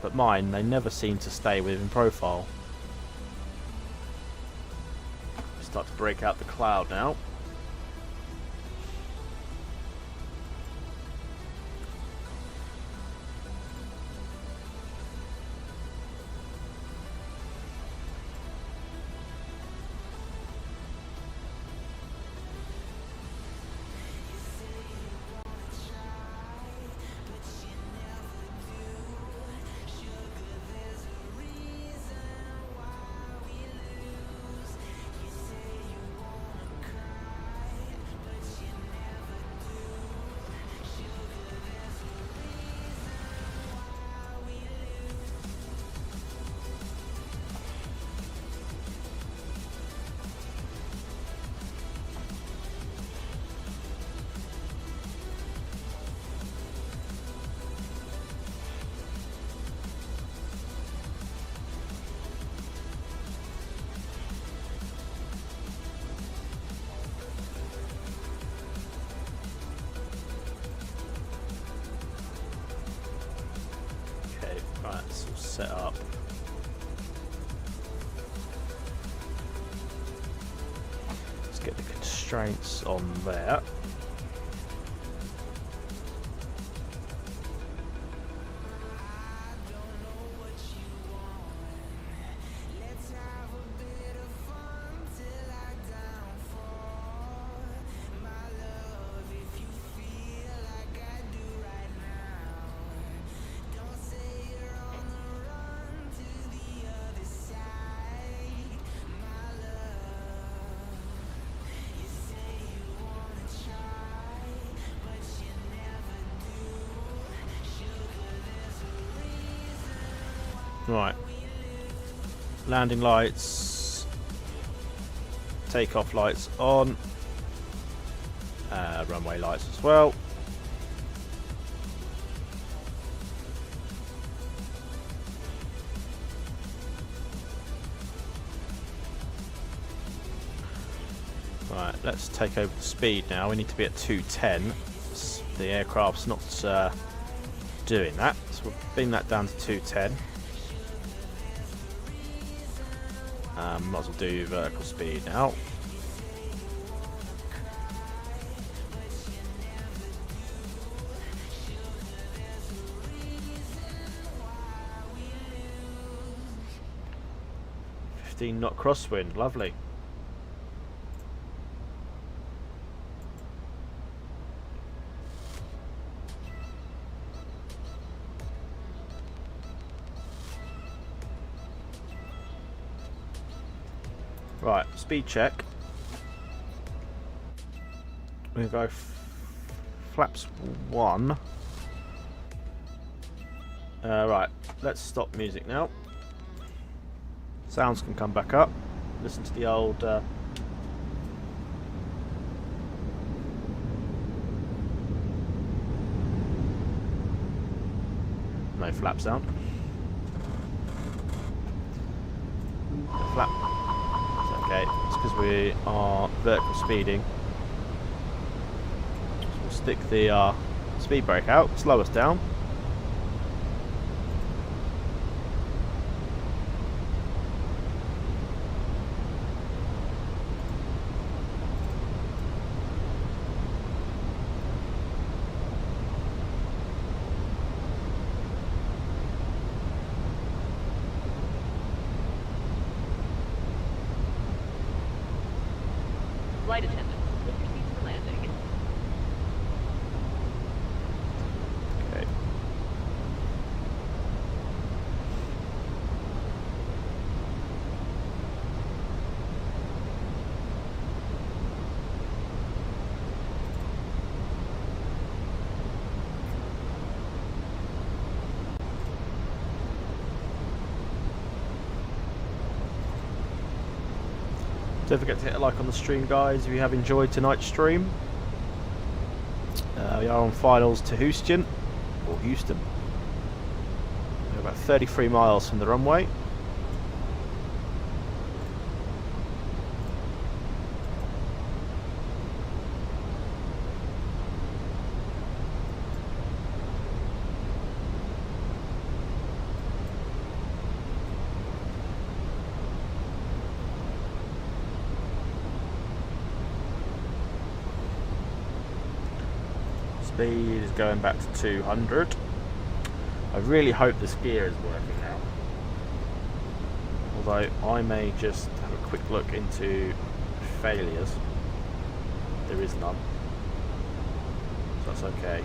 A: but mine, they never seem to stay within profile. Start to break out the cloud now. get the constraints on there. Right, landing lights, takeoff lights on, runway lights as well. Right, let's take over the speed now. We need to be at 210. The aircraft's not doing that, so we'll bring that down to 210. Might as well do vertical speed now. Knot crosswind, lovely. Right, speed check. We're going to go flaps 1. Right, let's stop music now. Sounds can come back up. Listen to the old no flap sound. The flap. It's okay. It's because we are vertical speeding. So we'll stick the speed brake out, slow us down.
C: Flight attendants, please proceed to the landing.
A: Okay. Don't forget to hit a like on the stream, guys, if you have enjoyed tonight's stream. We are on finals to Houston. We're about 33 miles from the runway. Speed is going back to 200. I really hope this gear is working now. Although I may just have a quick look into failures. There is none. So that's okay.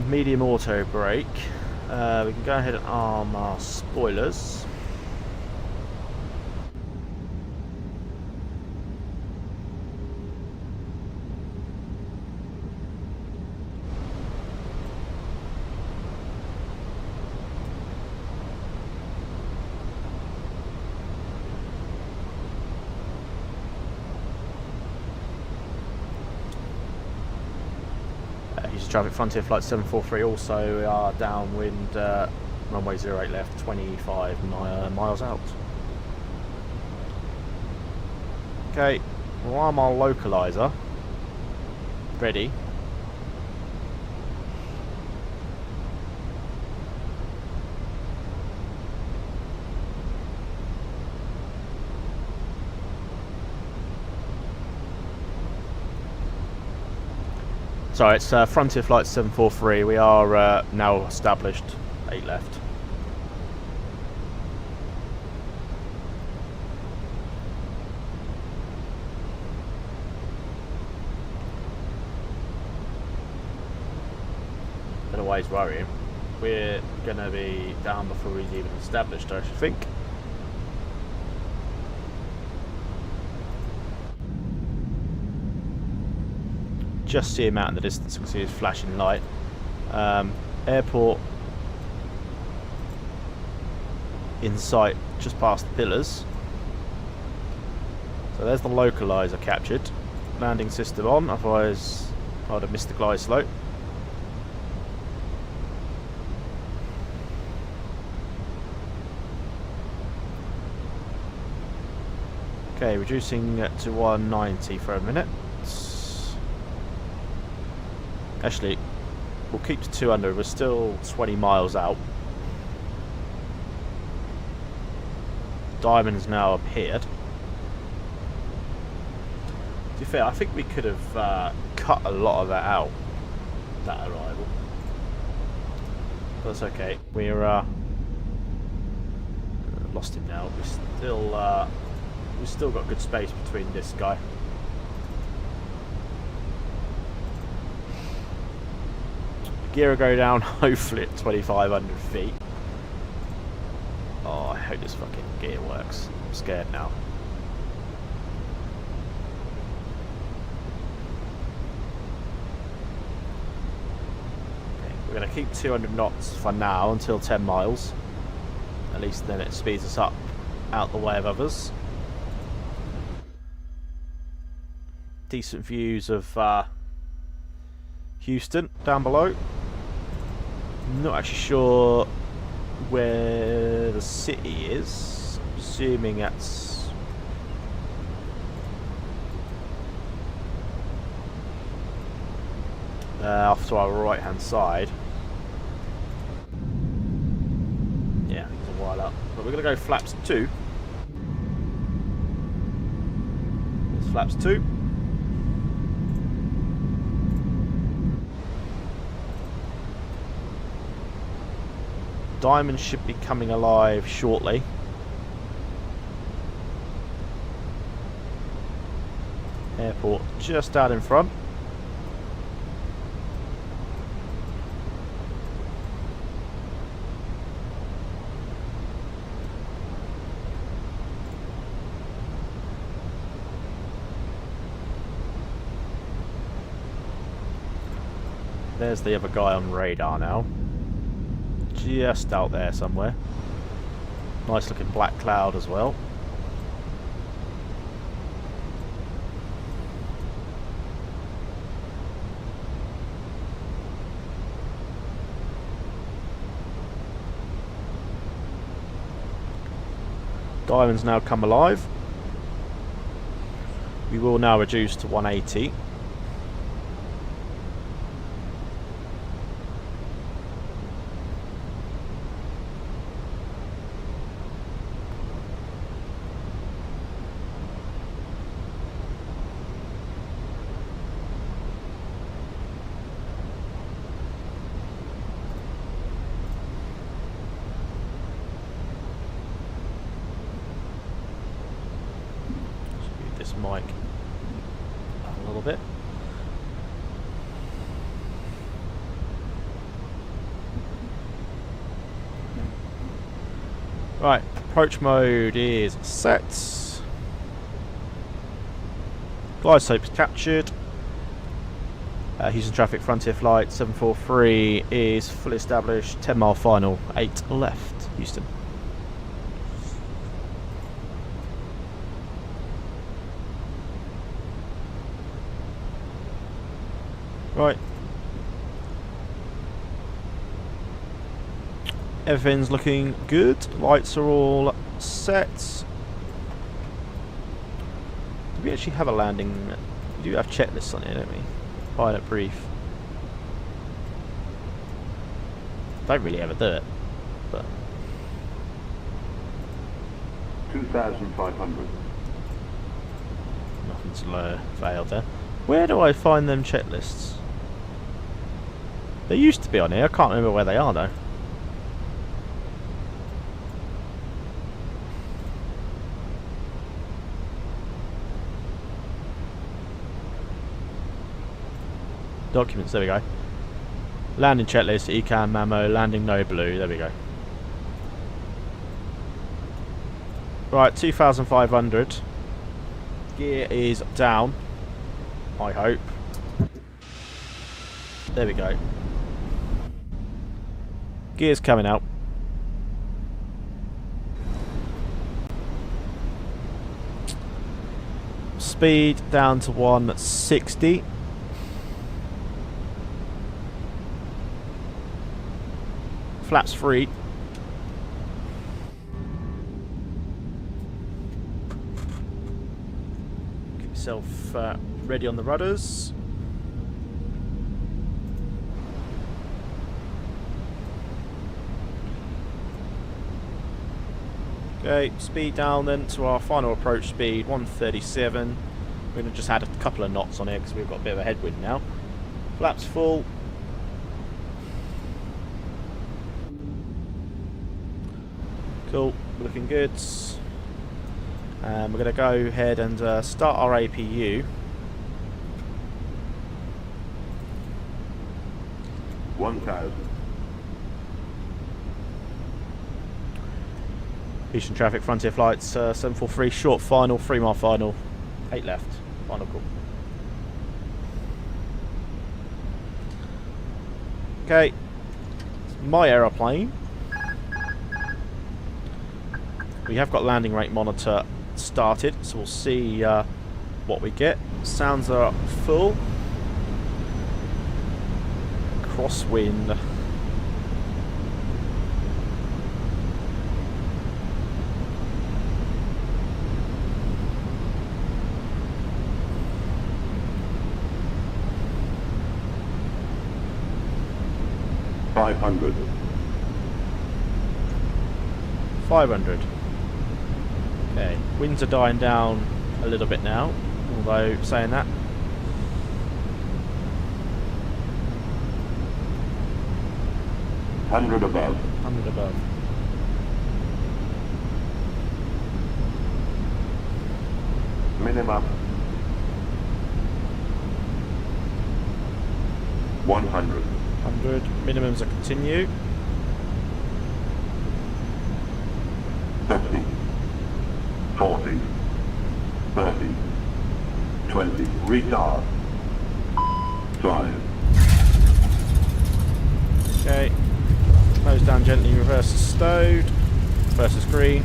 A: Medium auto brake. We can go ahead and arm our spoilers. Traffic Frontier Flight 743 also, we are downwind, runway 08 left, 25 miles out. Okay, well, I'm our localizer ready. Sorry, it's Frontier Flight 743. We are now established 8 left. Don't know why he's worrying. We're going to be down before he's even established, I should think. Just see him out in the distance. You can see his flashing light. Airport in sight, just past the pillars. So there's the localizer captured. Landing system on, otherwise I'd have missed the glide slope. Okay, reducing to 190 for a minute. Actually, we'll keep to 200. We're still 20 miles out. Diamond's now appeared. To be fair, I think we could have cut a lot of that out, that arrival. But that's okay. We're lost him now. We've still got good space between this guy. Gear will go down hopefully at 2,500 feet. Oh, I hope this fucking gear works. I'm scared now. Okay, we're going to keep 200 knots for now until 10 miles. At least then it speeds us up out the way of others. Decent views of Houston down below. Not actually sure where the city is. Assuming that's off to our right hand side. Yeah, I think it's a while up. But we're going to go flaps 2. There's flaps 2. Diamond should be coming alive shortly. Airport just out in front. There's the other guy on radar now. Just out there somewhere. Nice looking black cloud as well. Diamond's now come alive. We will now reduce to 180. Mic a little bit. Right, approach mode is set. Glide slope's captured. Houston traffic Frontier Flight 743 is fully established. 10 mile final, 8 left. Houston. Right, Everything's looking good. Lights are all set. Do we actually have a landing? We do have checklists on here, don't we? Pilot brief. Don't really ever do it, but
D: 2,500.
A: nothing's low failed there. Where do I find them checklists? They used to be on here. I can't remember where they are though. Documents, there we go. Landing checklist, ECAM, Mamo, landing no blue, there we go. Right, 2,500. Gear is down, I hope. There we go. Gear's coming out. Speed down to 160. Flaps free. Get yourself ready on the rudders. Okay, speed down then to our final approach speed, 137. We're going to just add a couple of knots on here because we've got a bit of a headwind now. Flaps full. Cool, looking good. We're going to go ahead and start our APU.
D: 1,000.
A: Houston traffic, Frontier flights, 743, short final, 3 mile final, 8 left, final call. Okay, it's my aeroplane. We have got landing rate monitor started, so we'll see what we get. Sounds are full. Crosswind.
D: $500.
A: 500. Okay, winds are dying down a little bit now, although saying that.
D: $100 above.
A: 100 above.
D: Minimum. 100.
A: 100. Minimums are continue.
D: 50. 40. 30. 20. Retard. 5.
A: Okay. Nose down gently, reverse is stowed. Reverse is green.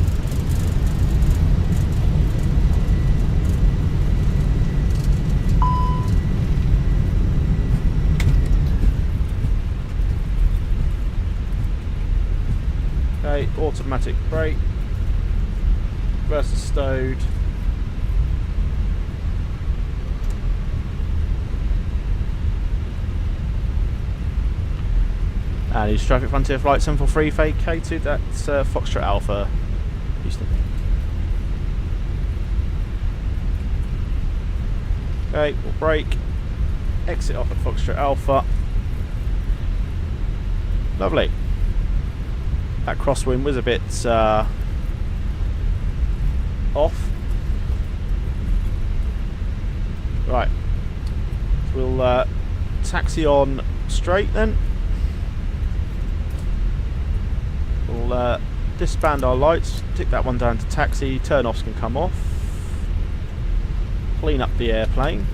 A: Okay, automatic brake. Reverse is stowed. And Houston traffic, Frontier flight 743 vacated. That's Foxtrot Alpha, Houston. Okay, we'll brake. Exit off at Foxtrot Alpha. Lovely. That crosswind was a bit off. Right. So we'll taxi on straight then. We'll disband our lights, tick that one down to taxi, turn-offs can come off. Clean up the airplane.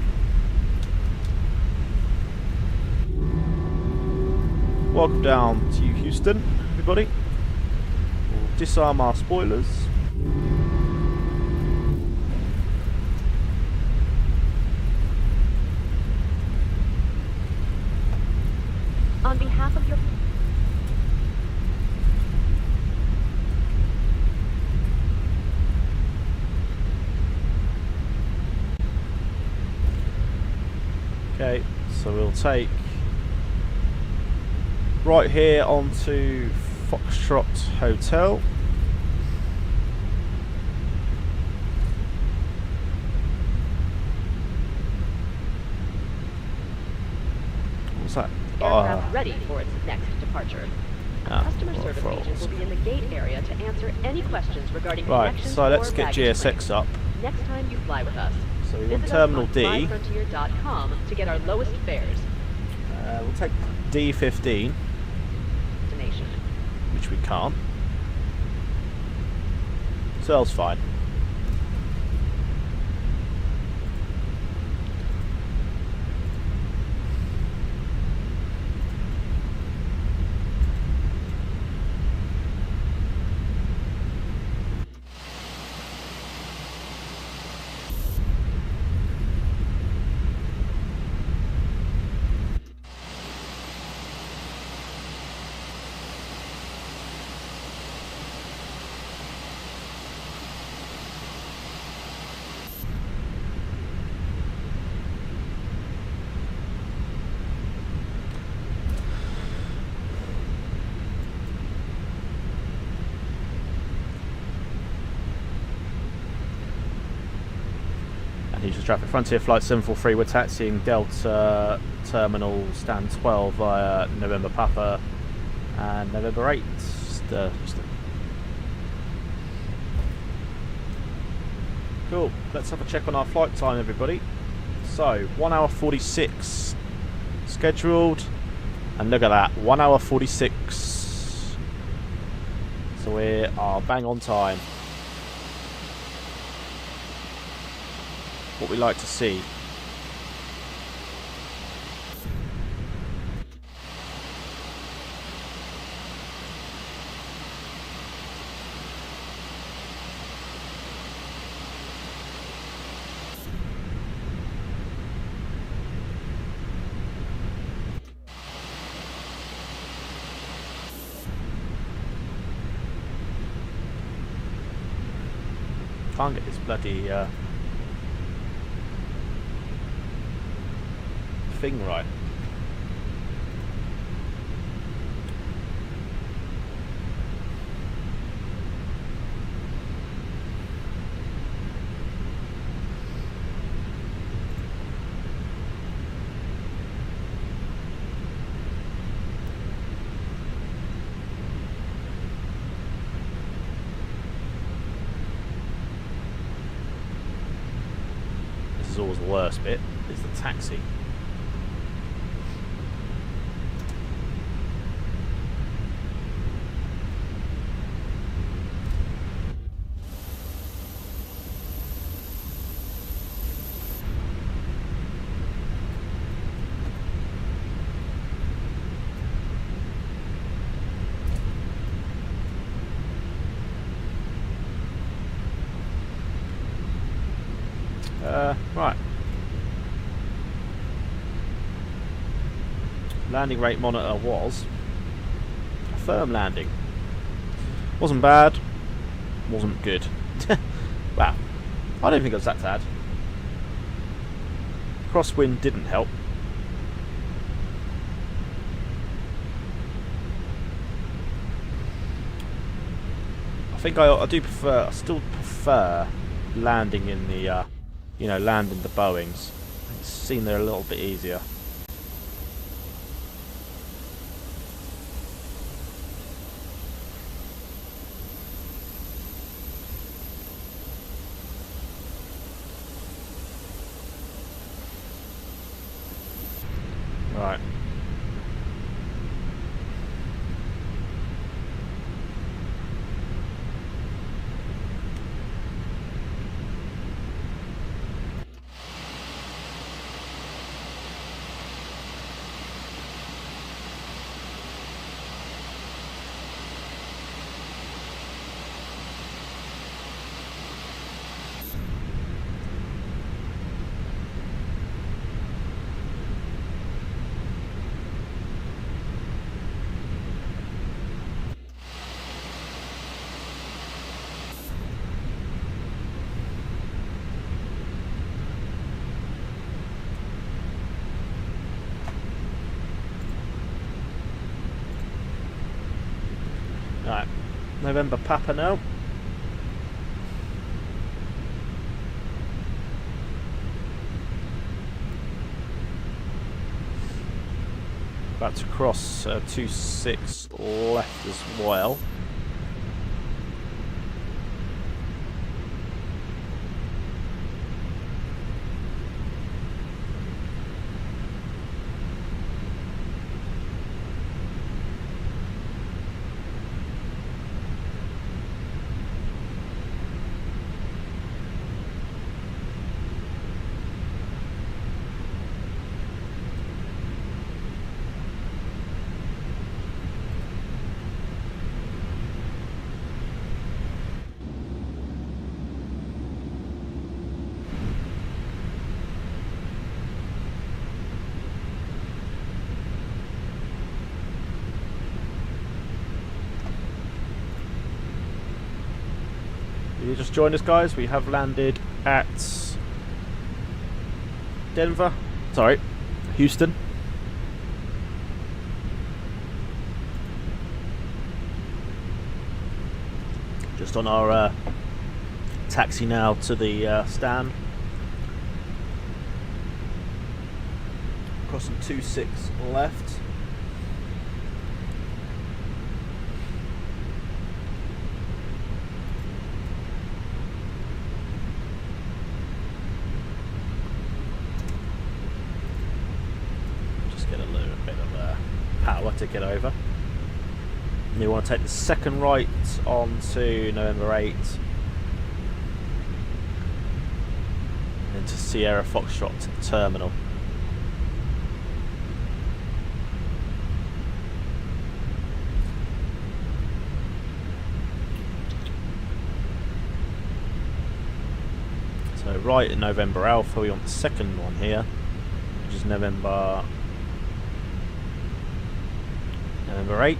A: Welcome down to Houston, everybody. We'll disarm our spoilers.
C: On behalf of your...
A: Okay, so we'll take right here onto Foxtrot Hotel. What's that?
C: Aircraft ready for its next departure. A customer
A: well,
C: service
A: throttles.
C: agent will be in the gate area to answer any questions regarding
A: Right,
C: connections
A: so let's
C: or
A: get
C: baggage
A: GSX up.
C: claims. Next time you fly with us.
A: So we want
C: Visit
A: Terminal
C: us on
A: D.
C: flyfrontier.com to get our lowest fares.
A: We'll take D15,
C: Destination.
A: which we can't. So that's fine. Traffic Frontier Flight 743, we're taxiing Delta Terminal Stand 12 via November Papa and November 8. Cool, let's have a check on our flight time, everybody. So, 1 hour 46 scheduled, and look at that, 1 hour 46. So we are bang on time. What we like to see. Can't get this bloody thing right. This is always the worst bit, is the taxi. Right. Landing rate monitor was a firm landing. Wasn't bad, wasn't good. Wow, I don't think it was that bad. Crosswind didn't help. I think I do prefer, I still prefer landing in the you know, landing the Boeings. It seemed they're a little bit easier. Right. Right, November Papa now. About to cross 26 left as well. You just joined us, guys. We have landed at Houston. Just on our taxi now to the stand. Crossing 26 left. Power to get over. And you want to take the second right onto November 8 into Sierra Foxtrot Terminal. So right at November Alpha, we want the second one here, which is November 8.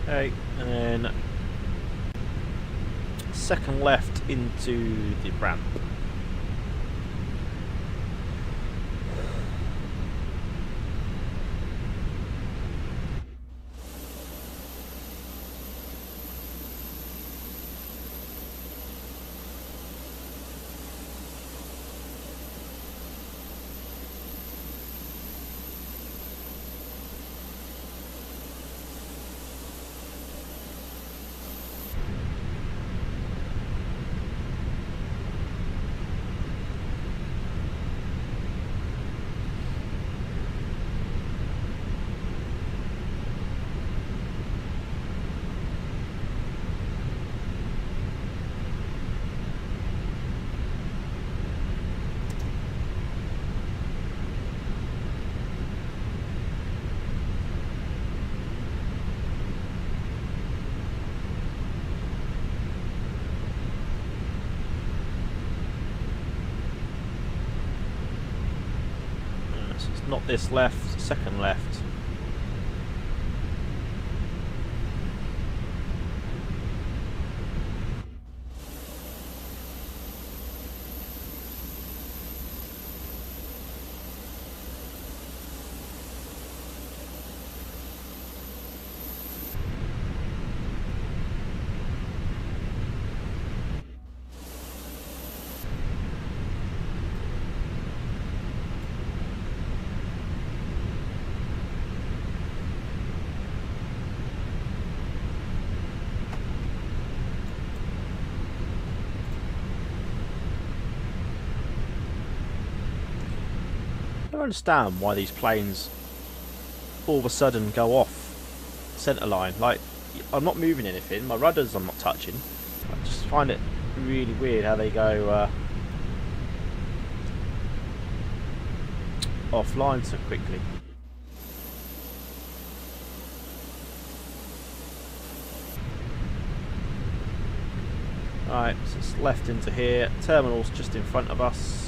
A: Okay, and then second left into the ramp. Not this left, second left. I don't understand why these planes all of a sudden go off centre line. Like, I'm not moving anything, my rudders I'm not touching. I just find it really weird how they go offline so quickly. Right, so it's left into here. Terminal's just in front of us.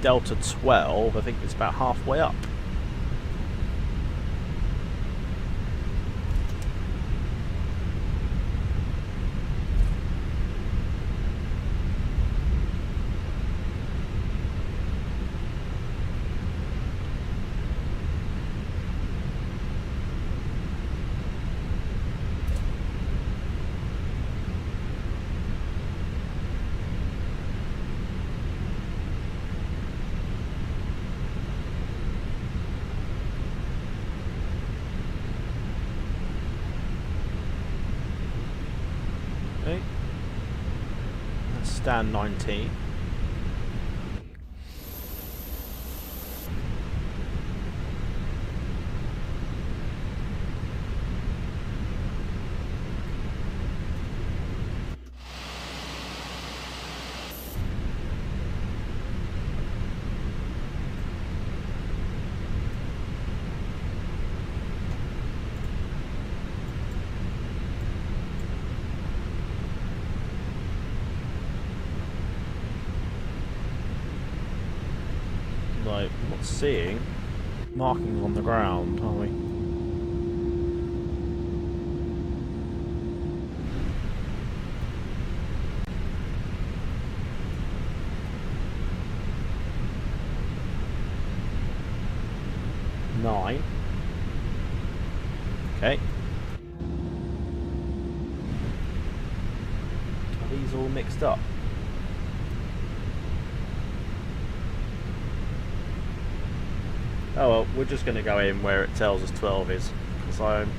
A: Delta 12, I think it's about halfway up. Okay. That's stand 19. Like, I'm not seeing markings on the ground, are we? Nine. Okay. Are these all mixed up? Oh well, we're just going to go in where it tells us 12 is, because I'm...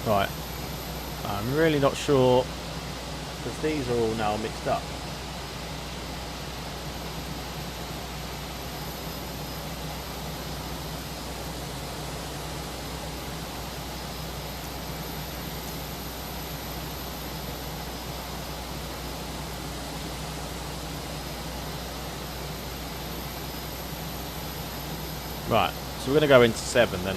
A: Right, I'm really not sure, because these are all now mixed up. Right, so we're going to go into 7 then.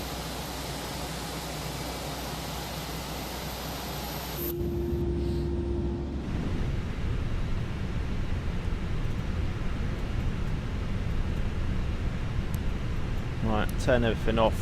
A: Right, turn everything off.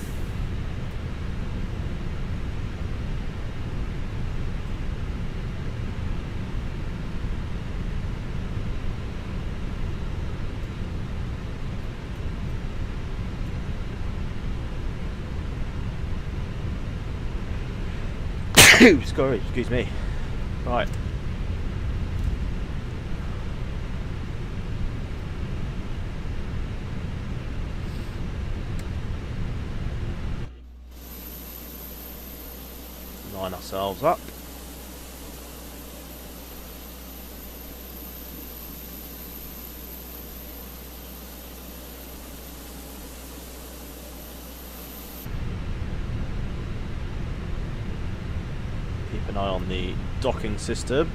A: Sorry, excuse me. Right. Line ourselves up. Keep an eye on the docking system.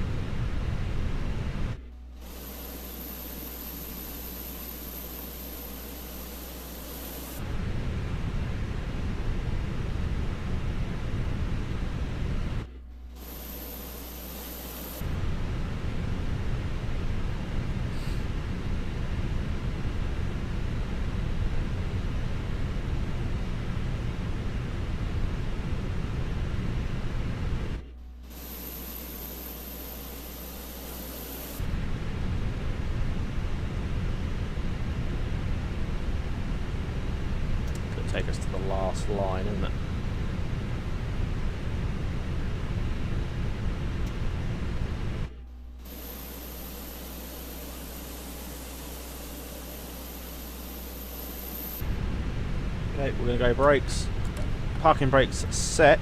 A: take us to the last line, isn't it? Okay, we're going to go brakes. Parking brakes set.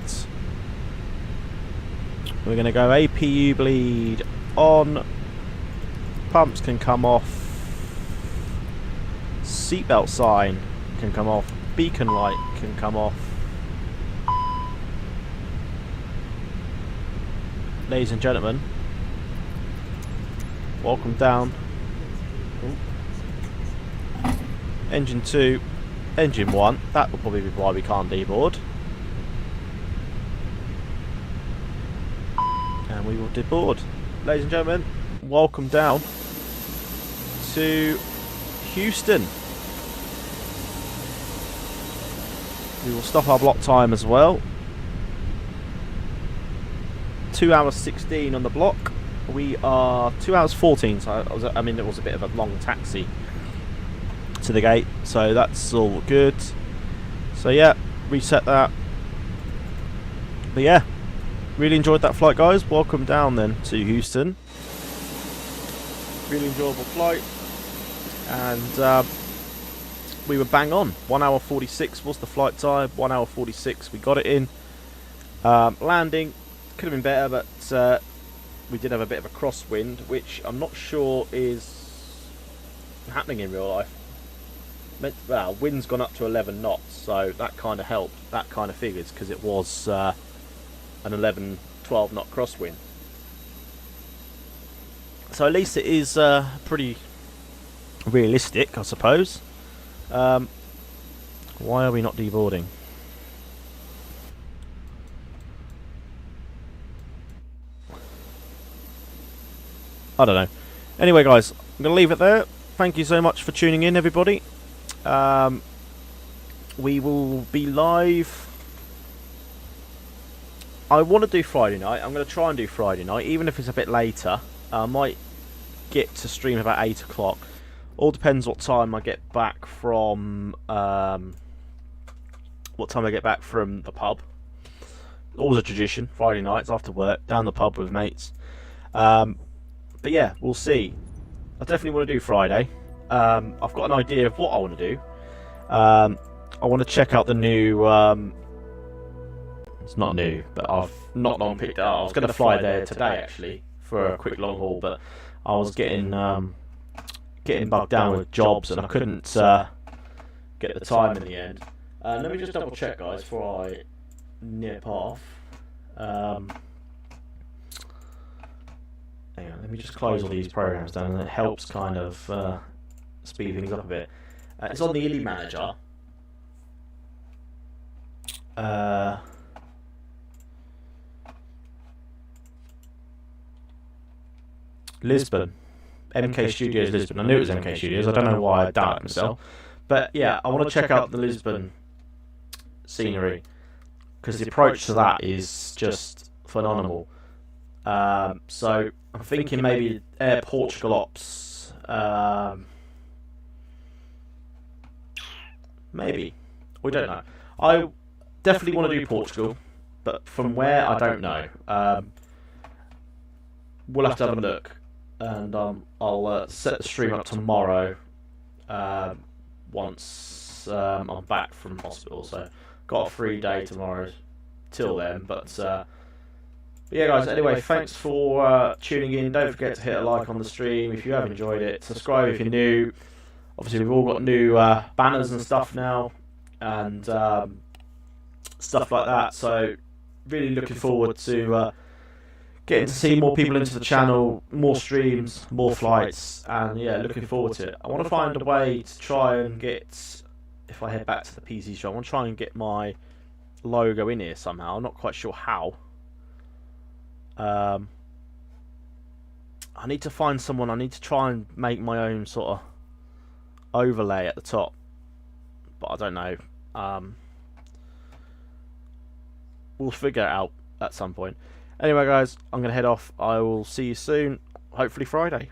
A: We're going to go APU bleed on. Pumps can come off. Seatbelt sign can come off. Beacon light can come off. Ladies and gentlemen, welcome down. Engine 2, engine 1. That will probably be why we can't deboard. And we will deboard. Ladies and gentlemen, welcome down to Houston. We will stop our block time as well. 2 hours 16 on the block. We are 2 hours 14, so I mean it was a bit of a long taxi to the gate, so that's all good. So yeah, reset that. But yeah, really enjoyed that flight, guys. Welcome down then to Houston. Really enjoyable flight, and we were bang on. 1 hour 46 was the flight time. 1 hour 46, we got it in. Landing could have been better, but we did have a bit of a crosswind, which I'm not sure is happening in real life. Well, wind's gone up to 11 knots, so that kind of helped. That kind of figures, because it was an 11, 12 knot crosswind. So at least it is pretty realistic, I suppose. Why are we not deboarding? I don't know. Anyway, guys, I'm going to leave it there. Thank you so much for tuning in, everybody. We will be live. I want to do Friday night. I'm going to try and do Friday night, even if it's a bit later. I might get to stream about 8 o'clock. All depends what time I get back from the pub. Always a tradition, Friday nights after work, down the pub with mates. But yeah, we'll see. I definitely want to do Friday. I've got an idea of what I want to do. I want to check out the new... it's not new, but I've not long picked it up. I was going to fly there today, actually, for a quick long haul, but I was getting bogged down with jobs, and I couldn't get the time in the end. Let me just double check, guys, before I nip off. Hang on, let me just close all these programs down, and it helps kind of speed things up a bit. It's on the ILI manager. Lisbon. MK Studios Lisbon. I knew it was MK Studios. I don't know why I doubted myself. But yeah, I want to check out the Lisbon scenery, because the approach to that is just phenomenal. So I'm thinking maybe Air Portugal Ops. Maybe. We don't know. I definitely want to do Portugal, but from where, I don't know. We'll have to have a look. And I'll set the stream up tomorrow once I'm back from hospital. So got a free day tomorrow till then. But yeah, guys, anyway, thanks for tuning in. Don't forget to hit a like on the stream if you have enjoyed it. Subscribe if you're new. Obviously, we've all got new banners and stuff now, and stuff like that. So really looking forward to getting to see more people into the channel, more streams, more flights, and yeah, looking forward to it. I want to find a way to try and get, if I head back to the PC show, I want to try and get my logo in here somehow. I'm not quite sure how. I need to find someone. I need to try and make my own sort of overlay at the top, but I don't know. We'll figure it out at some point. Anyway, guys, I'm going to head off. I will see you soon, hopefully Friday.